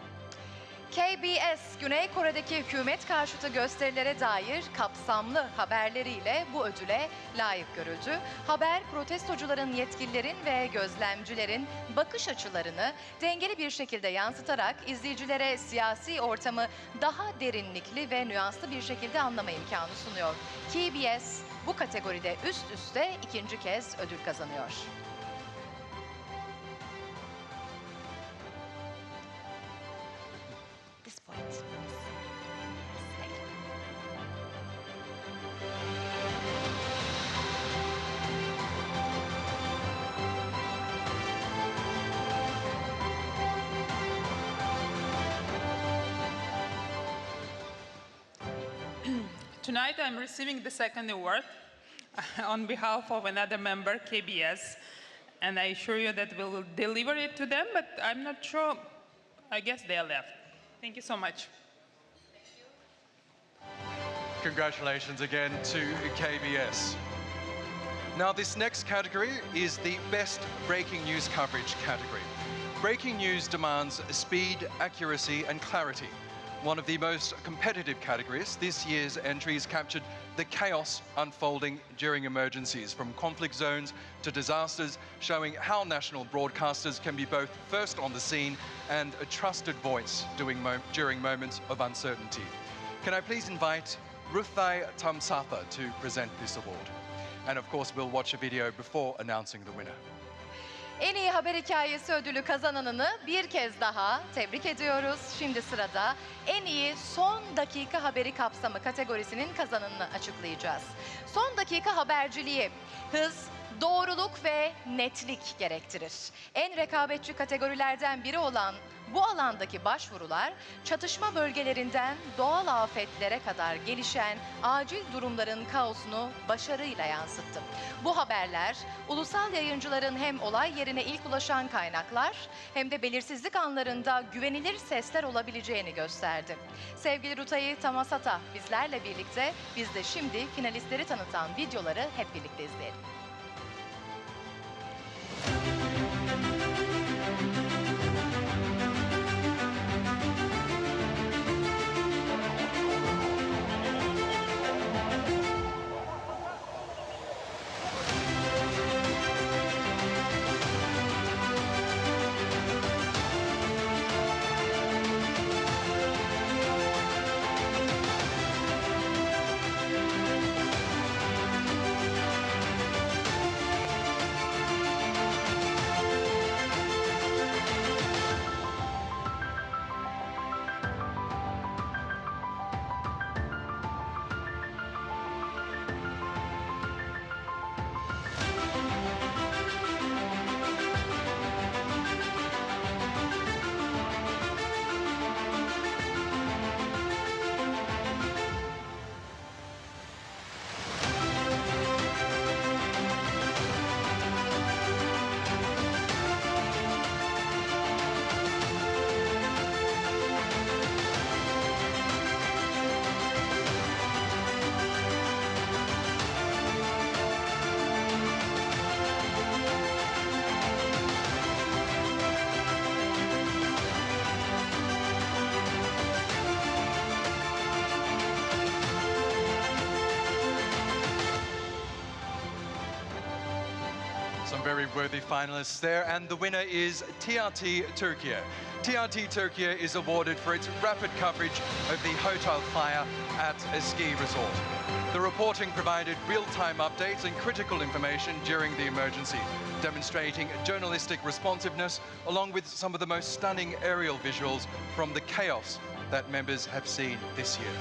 KBS, Güney Kore'deki hükümet karşıtı gösterilere dair kapsamlı haberleriyle bu ödüle layık görüldü. Haber, protestocuların, yetkililerin ve gözlemcilerin bakış açılarını dengeli bir şekilde yansıtarak izleyicilere siyasi ortamı daha derinlikli ve nüanslı bir şekilde anlama imkanı sunuyor. KBS bu kategoride üst üste ikinci kez ödül kazanıyor. Tonight I'm receiving the second award on behalf of another member, KBS, and I assure you that we will deliver it to them, but I'm not sure. I guess they are left. Thank you so much. Congratulations again to KBS. Now, this next category is the Best Breaking News Coverage category. Breaking news demands speed, accuracy and clarity. One of the most competitive categories, this year's entries captured the chaos unfolding during emergencies, from conflict zones to disasters, showing how national broadcasters can be both first on the scene and a trusted voice during moments of uncertainty. Can I please invite Ruthai Tamsatha to present this award? And of course, we'll watch a video before announcing the winner. En iyi haber hikayesi ödülü kazananını bir kez daha tebrik ediyoruz. Şimdi sırada en iyi son dakika haberi kapsamı kategorisinin kazananını açıklayacağız. Son dakika haberciliği hız, doğruluk ve netlik gerektirir. En rekabetçi kategorilerden biri olan bu alandaki başvurular, çatışma bölgelerinden doğal afetlere kadar gelişen acil durumların kaosunu başarıyla yansıttı. Bu haberler, ulusal yayıncıların hem olay yerine ilk ulaşan kaynaklar, hem de belirsizlik anlarında güvenilir sesler olabileceğini gösterdi. Sevgili Rutayı Tamasata bizlerle birlikte, biz de şimdi finalistleri tanıtan videoları hep birlikte izleyelim. Some very worthy finalists there, and the winner is TRT Türkiye. TRT Türkiye is awarded for its rapid coverage of the hotel fire at a ski resort. The reporting provided real-time updates and critical information during the emergency, demonstrating journalistic responsiveness along with some of the most stunning aerial visuals from the chaos that members have seen this year.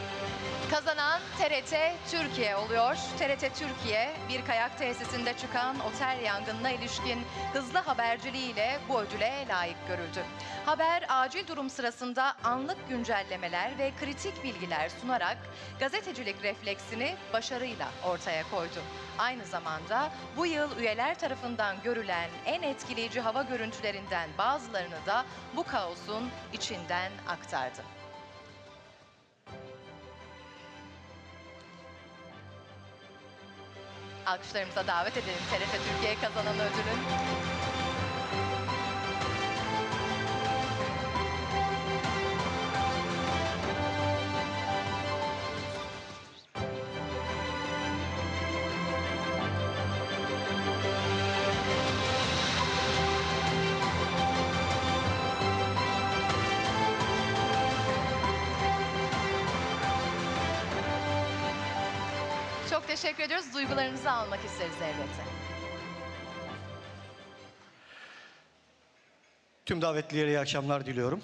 Kazanan TRT Türkiye oluyor. TRT Türkiye, bir kayak tesisinde çıkan otel yangınına ilişkin hızlı haberciliğiyle bu ödüle layık görüldü. Haber, acil durum sırasında anlık güncellemeler ve kritik bilgiler sunarak gazetecilik refleksini başarıyla ortaya koydu. Aynı zamanda bu yıl üyeler tarafından görülen en etkileyici hava görüntülerinden bazılarını da bu kaosun içinden aktardı. Alkışlarımıza davet edelim TRT Türkiye kazanan ödülün. Çok teşekkür ediyoruz. Duygularınızı almak isteriz elbette. Tüm davetlilere iyi akşamlar diliyorum.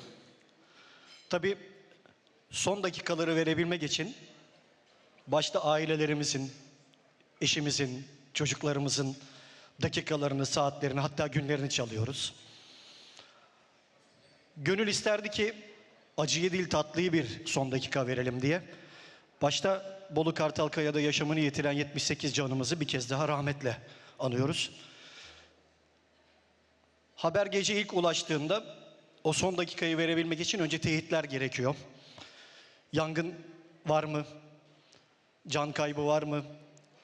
Tabii son dakikaları verebilmek için başta ailelerimizin, eşimizin, çocuklarımızın dakikalarını, saatlerini, hatta günlerini çalıyoruz. Gönül isterdi ki acıyı değil tatlıyı bir son dakika verelim diye. Başta Bolu Kartalkaya'da yaşamını yitiren 78 canımızı bir kez daha rahmetle anıyoruz. Haber gece ilk ulaştığında o son dakikayı verebilmek için önce teyitler gerekiyor. Yangın var mı? Can kaybı var mı?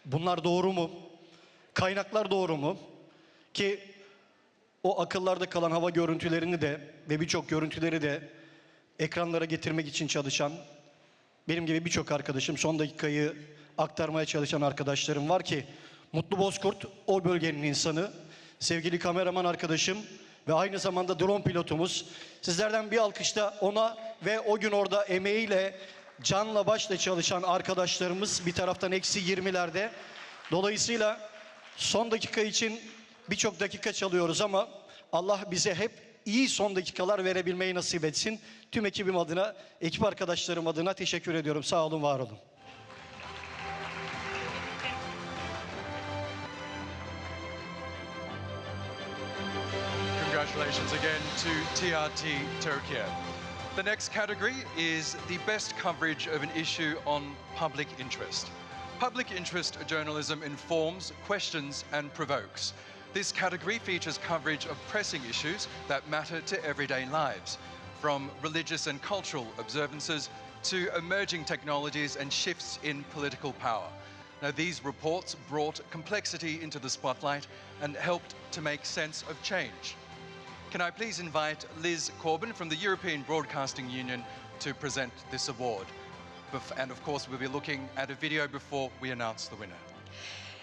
Bunlar doğru mu? Kaynaklar doğru mu? Ki o akıllarda kalan hava görüntülerini de ve birçok görüntüleri de ekranlara getirmek için çalışan, benim gibi birçok arkadaşım, son dakikayı aktarmaya çalışan arkadaşlarım var ki Mutlu Bozkurt o bölgenin insanı, sevgili kameraman arkadaşım ve aynı zamanda drone pilotumuz. Sizlerden bir alkışta ona ve o gün orada emeğiyle, canla başla çalışan arkadaşlarımız bir taraftan -20'lerde. Dolayısıyla son dakika için birçok dakika çalıyoruz ama Allah bize hep iyi son dakikalar verebilmeyi nasip etsin. Tüm ekibim adına, ekip arkadaşlarım adına teşekkür ediyorum. Sağ olun, var olun. Congratulations again to TRT Türkiye. The next category is the best coverage of an issue on public interest. Public interest journalism informs, questions, and provokes. This category features coverage of pressing issues that matter to everyday lives, from religious and cultural observances to emerging technologies and shifts in political power. Now, these reports brought complexity into the spotlight and helped to make sense of change. Can I please invite Liz Corbyn from the European Broadcasting Union to present this award? And of course, we'll be looking at a video before we announce the winner.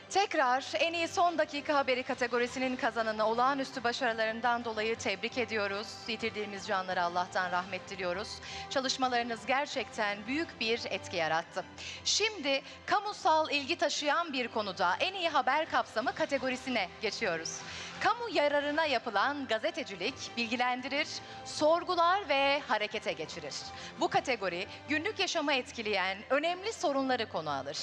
Tekrar en iyi son dakika haberi kategorisinin kazananı olağanüstü başarılarından dolayı tebrik ediyoruz. Yitirdiğimiz canlara Allah'tan rahmet diliyoruz. Çalışmalarınız gerçekten büyük bir etki yarattı. Şimdi kamusal ilgi taşıyan bir konuda en iyi haber kapsamı kategorisine geçiyoruz. Kamu yararına yapılan gazetecilik bilgilendirir, sorgular ve harekete geçirir. Bu kategori günlük yaşamı etkileyen önemli sorunları konu alır.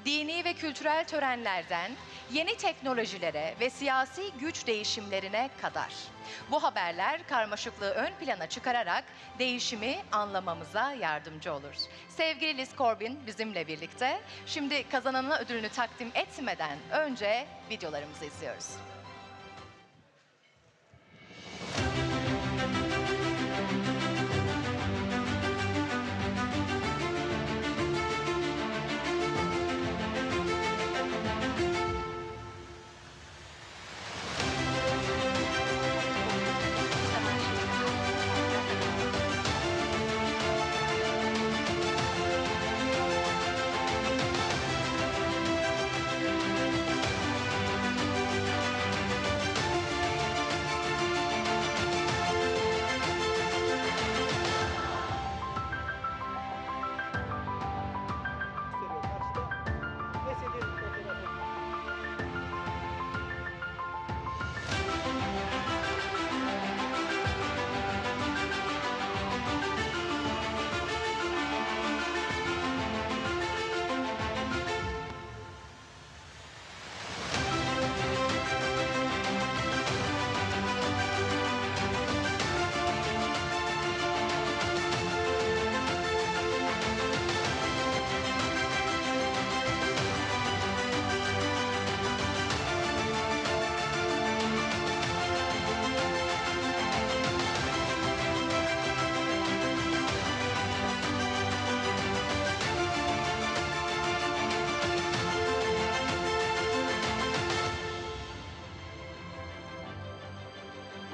Dini ve kültürel törenlerden yeni teknolojilere ve siyasi güç değişimlerine kadar. Bu haberler karmaşıklığı ön plana çıkararak değişimi anlamamıza yardımcı olur. Sevgili Liz Corbyn bizimle birlikte. Şimdi kazananına ödülünü takdim etmeden önce videolarımızı izliyoruz.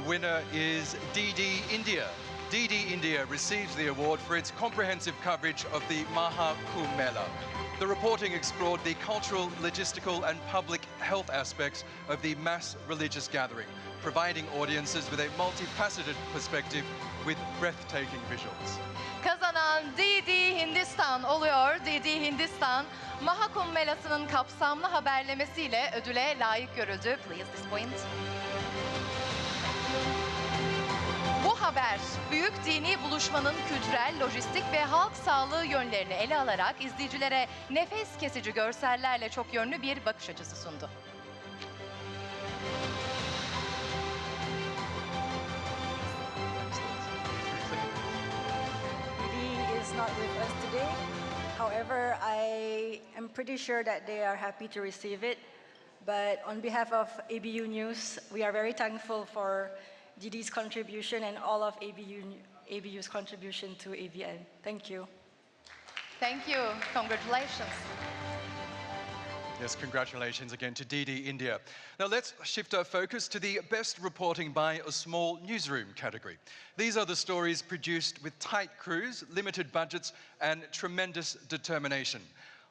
Winner is DD India. DD India receives the award for its comprehensive coverage of the Maha Kumbh Mela. The reporting explored the cultural, logistical and public health aspects of the mass religious gathering, providing audiences with a multifaceted perspective with breathtaking visuals. Kazanan DD Hindistan oluyor. DD Hindistan, Maha Kumbh Melası'nın kapsamlı haberlemesiyle ödüle layık görüldü. Please this point. Bu haber, büyük dini buluşmanın kültürel, lojistik ve halk sağlığı yönlerini ele alarak izleyicilere nefes kesici görsellerle çok yönlü bir bakış açısı sundu. Didi is not with us today. However, I am pretty sure that they are happy to receive it. But on behalf of ABU News, we are very thankful for Didi's contribution and all of ABU's contribution to ABN. Thank you. Thank you. Congratulations. Yes, congratulations again to DD India. Now let's shift our focus to the best reporting by a small newsroom category. These are the stories produced with tight crews, limited budgets and tremendous determination.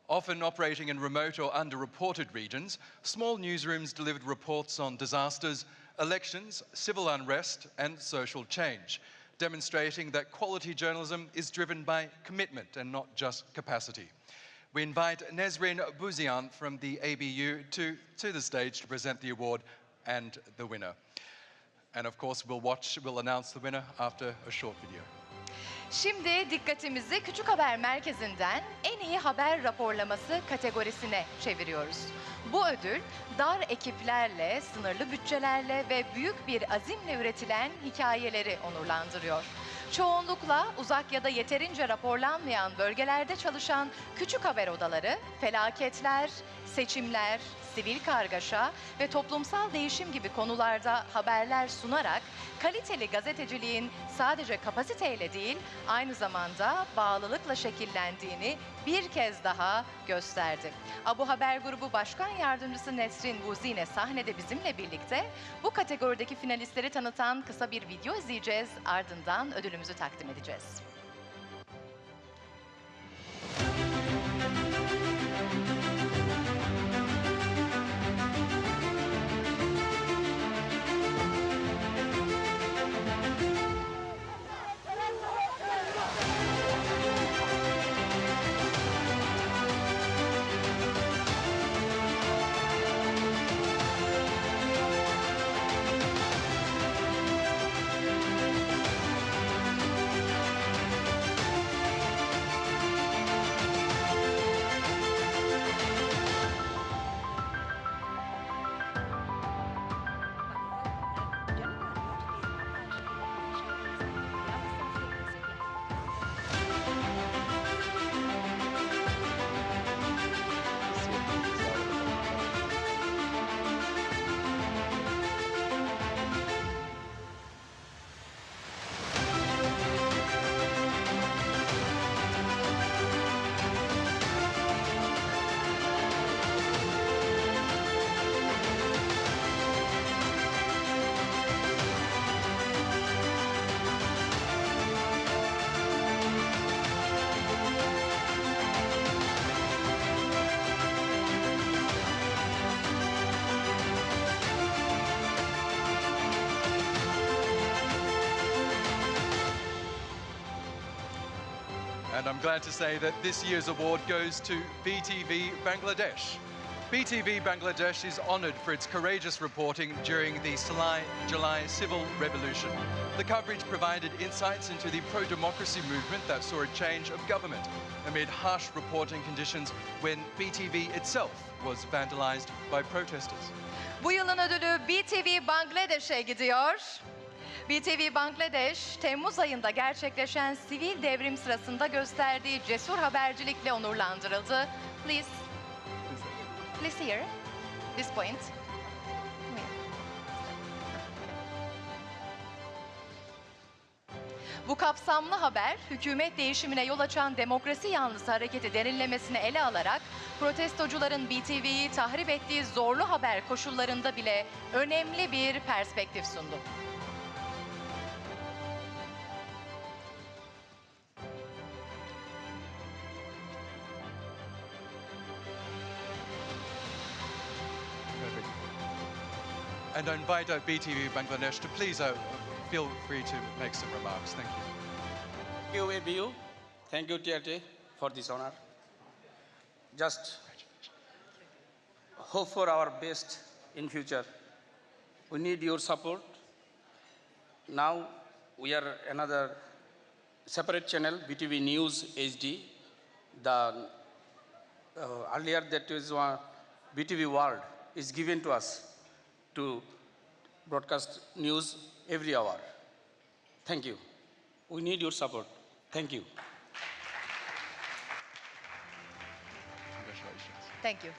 Often operating in remote or underreported regions, small newsrooms delivered reports on disasters, elections, civil unrest and social change, demonstrating that quality journalism is driven by commitment and not just capacity. We invite Nesrin Buzian from the ABU to the stage to present the award and the winner. And of course, we'll announce the winner after a short video. Şimdi dikkatimizi Küçük Haber Merkezi'nden en iyi haber raporlaması kategorisine çeviriyoruz. Bu ödül dar ekiplerle, sınırlı bütçelerle ve büyük bir azimle üretilen hikayeleri onurlandırıyor. Çoğunlukla uzak ya da yeterince raporlanmayan bölgelerde çalışan küçük haber odaları, felaketler, seçimler, sivil kargaşa ve toplumsal değişim gibi konularda haberler sunarak kaliteli gazeteciliğin sadece kapasiteyle değil, aynı zamanda bağlılıkla şekillendiğini bir kez daha gösterdi. Abu Haber Grubu Başkan Yardımcısı Nesrin Buzine sahnede bizimle birlikte bu kategorideki finalistleri tanıtan kısa bir video izleyeceğiz. Ardından ödülümüzü takdim edeceğiz. And I'm glad to say that this year's award goes to BTV Bangladesh. BTV Bangladesh is honoured for its courageous reporting during the July civil revolution. The coverage provided insights into the pro-democracy movement that saw a change of government amid harsh reporting conditions when BTV itself was vandalised by protesters. Bu yılın ödülü BTV Bangladeş'e gidiyor. BTV Bangladeş, Temmuz ayında gerçekleşen sivil devrim sırasında gösterdiği cesur habercilikle onurlandırıldı. Please here, this point. Bu kapsamlı haber, hükümet değişimine yol açan demokrasi yanlısı hareketi derinlemesine ele alarak, protestocuların BTV'yi tahrip ettiği zorlu haber koşullarında bile önemli bir perspektif sundu. And I invite BTV Bangladesh to please feel free to make some remarks. Thank you. Thank you, ABU. Thank you, TRT, for this honor. Just hope for our best in future. We need your support. Now we are another separate channel, BTV News HD. Earlier that was BTV World is given to us to broadcast news every hour. Thank you. We need your support. Thank you. Congratulations. Thank you.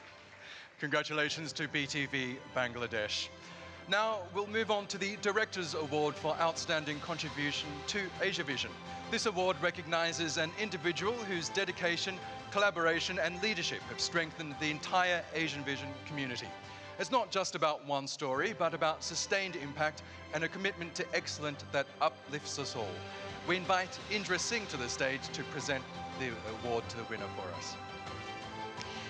Congratulations to BTV Bangladesh. Now we'll move on to the Directors Award for Outstanding Contribution to Asiavision. This award recognizes an individual whose dedication, collaboration and leadership have strengthened the entire Asian Vision community. It's not just about one story, but about sustained impact and a commitment to excellence that uplifts us all. We invite Indra Singh to the stage to present the award to the winner for us.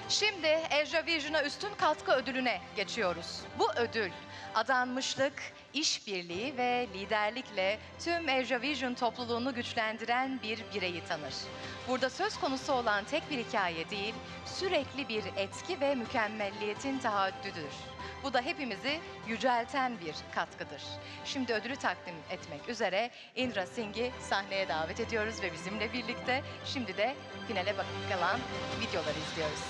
Şimdi Asiavision'a üstün katkı ödülüne geçiyoruz. Bu ödül, adanmışlık, işbirliği ve liderlikle tüm Asiavision topluluğunu güçlendiren bir bireyi tanır. Burada söz konusu olan tek bir hikaye değil, sürekli bir etki ve mükemmelliyetin tahaddüdüdür. Bu da hepimizi yücelten bir katkıdır. Şimdi ödülü takdim etmek üzere Indra Singh'i sahneye davet ediyoruz ve bizimle birlikte şimdi de finale kalan videoları izliyoruz.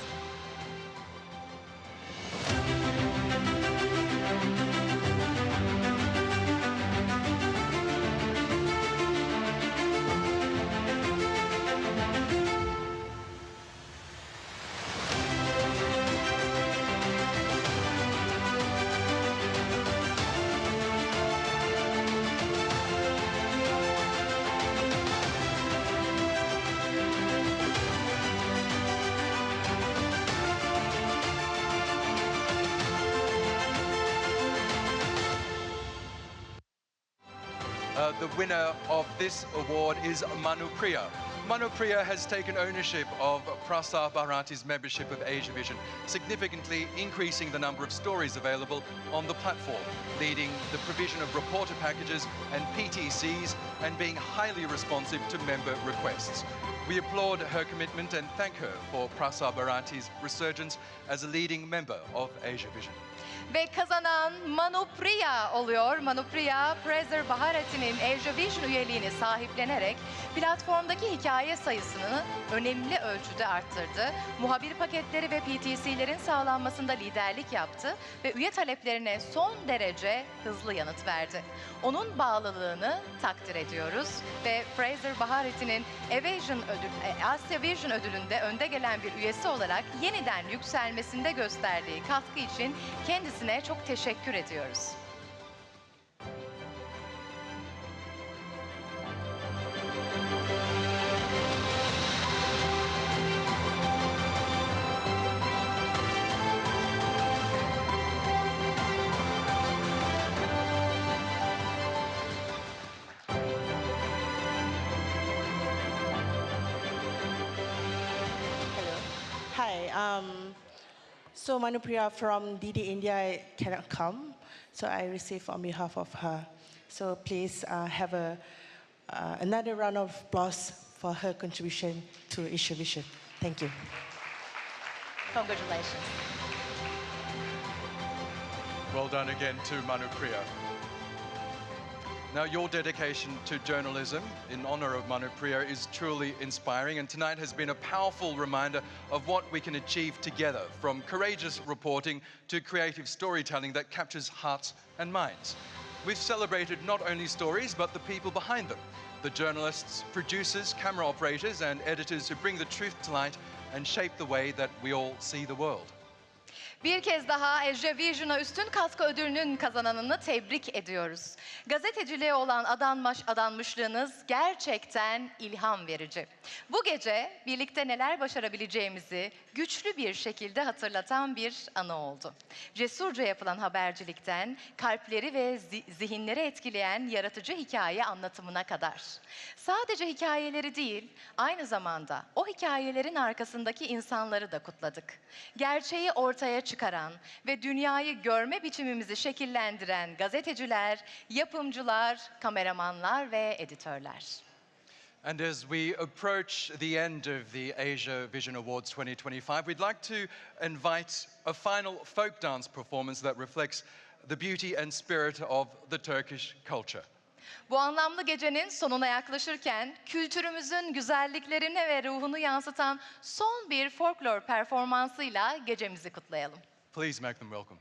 The winner of this award is Manu Priya. Manu Priya has taken ownership of Prasar Bharati's membership of Asiavision, significantly increasing the number of stories available on the platform, leading the provision of reporter packages and PTCs, and being highly responsive to member requests. We applaud her commitment and thank her for Prasar Bharati's resurgence as a leading member of Asiavision. Ve kazanan Manu Priya oluyor. Manu Priya, Prasar Bharati'nin Asiavision üyeliğini sahiplenerek platformdaki hikaye sayısını önemli ölçüde arttırdı. Muhabir paketleri ve PTC'lerin sağlanmasında liderlik yaptı ve üye taleplerine son derece hızlı yanıt verdi. Onun bağlılığını takdir ediyoruz ve Prasar Bharati'nin Asiavision ödülünde önde gelen bir üyesi olarak yeniden yükselmesinde gösterdiği katkı için kendisine çok teşekkür ediyoruz. Hi, so Manupriya from DD India cannot come, so I receive on behalf of her. So please have another round of applause for her contribution to Asiavision. Thank you. Congratulations. Well done again to Manu Priya. Now, your dedication to journalism in honor of Manu Priya is truly inspiring, and tonight has been a powerful reminder of what we can achieve together, from courageous reporting to creative storytelling that captures hearts and minds. We've celebrated not only stories, but the people behind them, the journalists, producers, camera operators, and editors who bring the truth to light and shape the way that we all see the world. Bir kez daha Asiavision'a üstün katkı ödülünün kazananını tebrik ediyoruz. Gazeteciliğe olan adanmışlığınız gerçekten ilham verici. Bu gece birlikte neler başarabileceğimizi güçlü bir şekilde hatırlatan bir anı oldu. Cesurca yapılan habercilikten kalpleri ve zihinleri etkileyen yaratıcı hikaye anlatımına kadar. Sadece hikayeleri değil, aynı zamanda o hikayelerin arkasındaki insanları da kutladık. Gerçeği ortaya çıkaran ve dünyayı görme biçimimizi şekillendiren gazeteciler, yapımcılar, kameramanlar ve editörler. And as we approach the end of the Asiavision Awards 2025, we'd like to invite a final folk dance performance that reflects the beauty and spirit of the Turkish culture. Bu anlamlı gecenin sonuna yaklaşırken kültürümüzün güzelliklerini ve ruhunu yansıtan son bir folklor performansıyla gecemizi kutlayalım. Please make them welcome.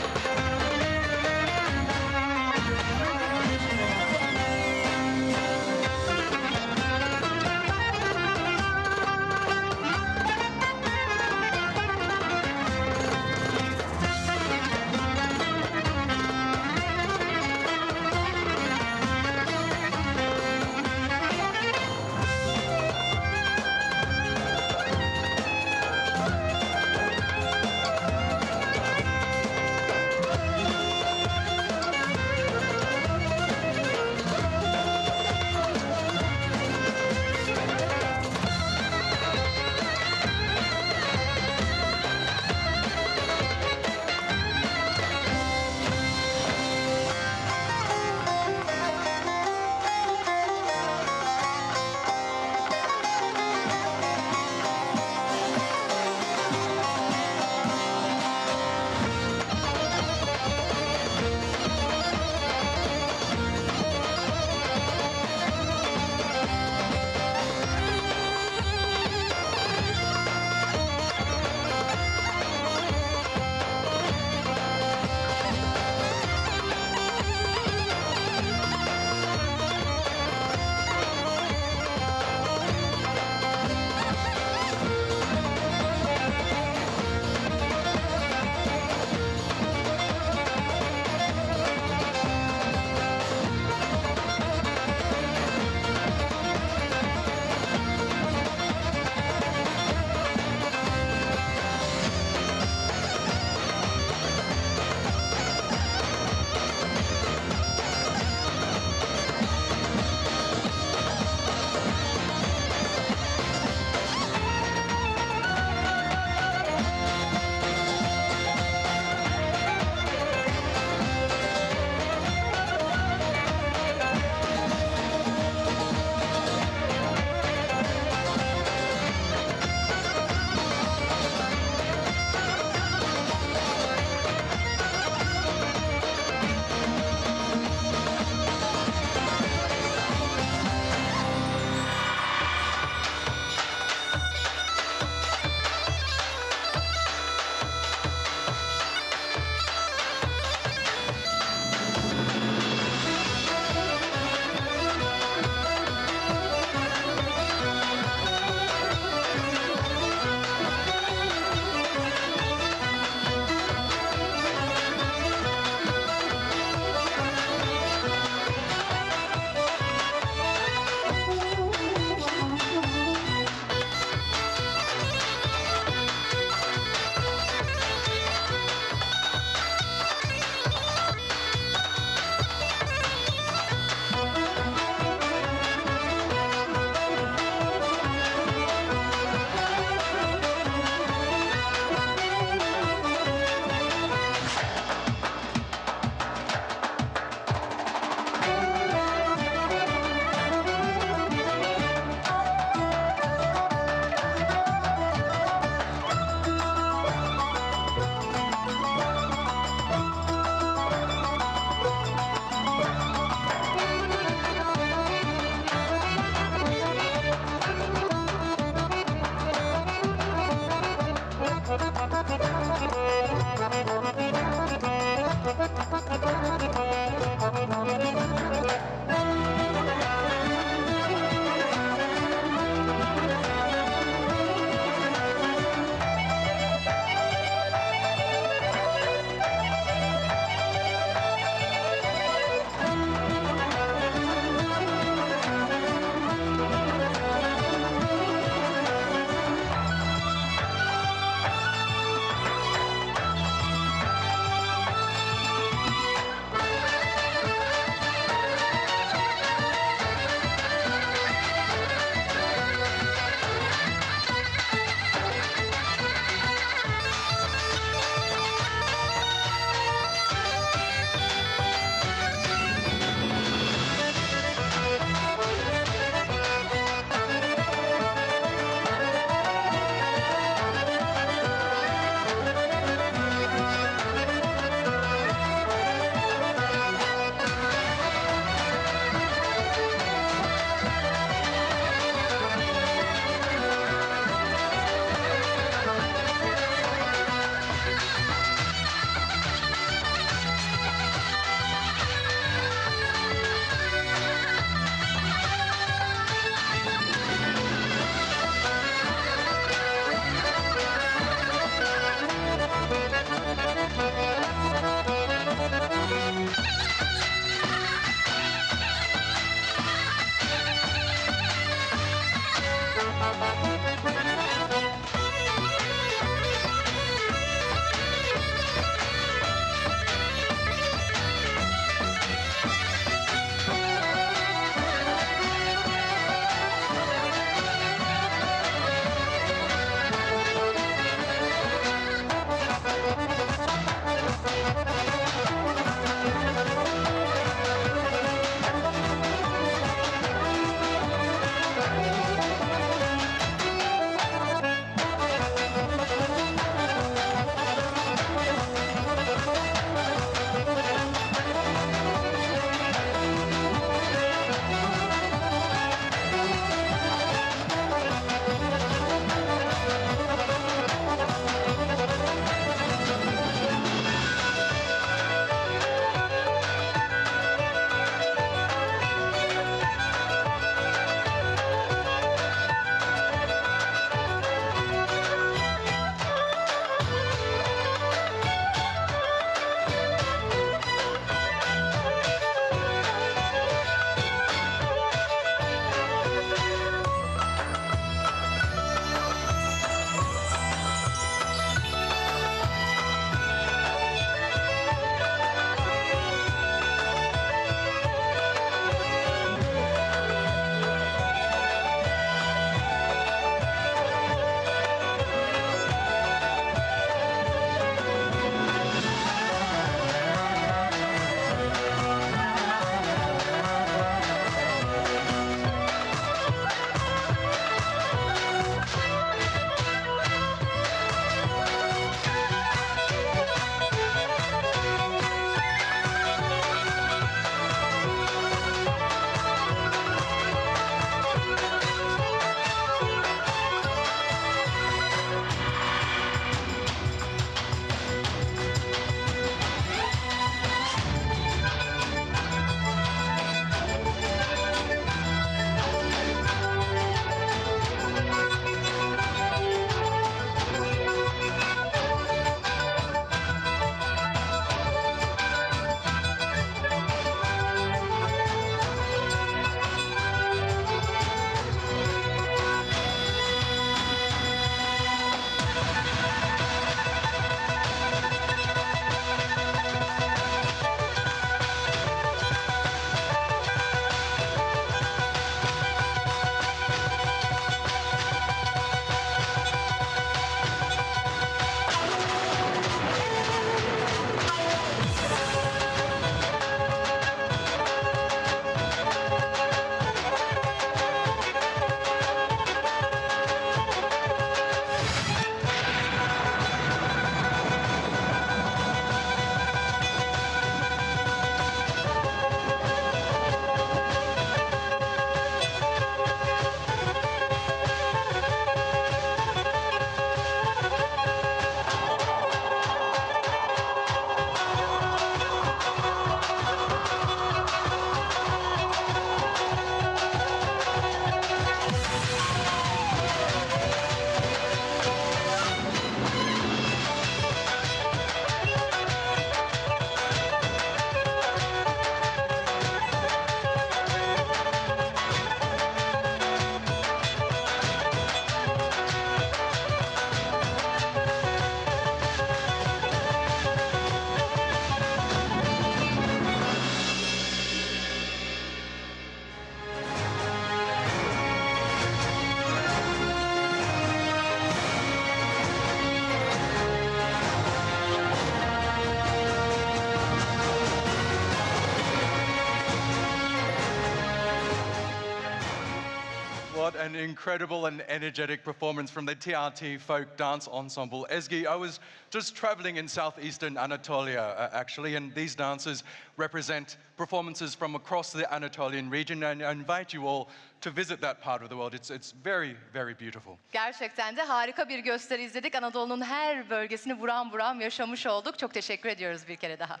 an incredible and energetic performance from the TRT Folk Dance Ensemble. Ezgi, I was just traveling in southeastern Anatolia, actually, and these dancers represent performances from across the Anatolian region, and I invite you all to visit that part of the world. It's very, very beautiful. Gerçekten de harika bir gösteri izledik. Anadolu'nun her bölgesini buram buram yaşamış olduk. Çok teşekkür ediyoruz bir kere daha.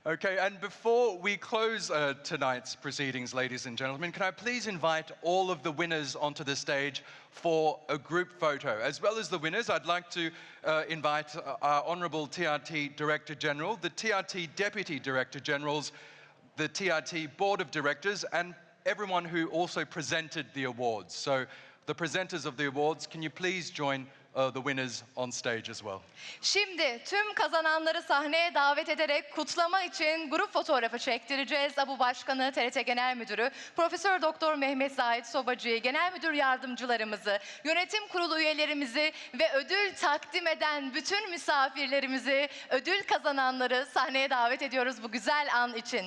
Okay, and before we close tonight's proceedings, ladies and gentlemen, can I please invite all of the winners onto the stage for a group photo? As well as the winners, I'd like to invite our Honourable TRT Director General, the TRT Deputy Director Generals, the TRT Board of Directors, and everyone who also presented the awards. So the presenters of the awards, can you please join the winners on stage as well? Şimdi tüm kazananları sahneye davet ederek kutlama için grup fotoğrafı çektireceğiz. ABU Başkanı, TRT Genel Müdürü, Profesör Doktor Mehmet Zahid Sobacı'yı, Genel Müdür Yardımcılarımızı, Yönetim Kurulu üyelerimizi ve ödül takdim eden bütün misafirlerimizi, ödül kazananları sahneye davet ediyoruz bu güzel an için.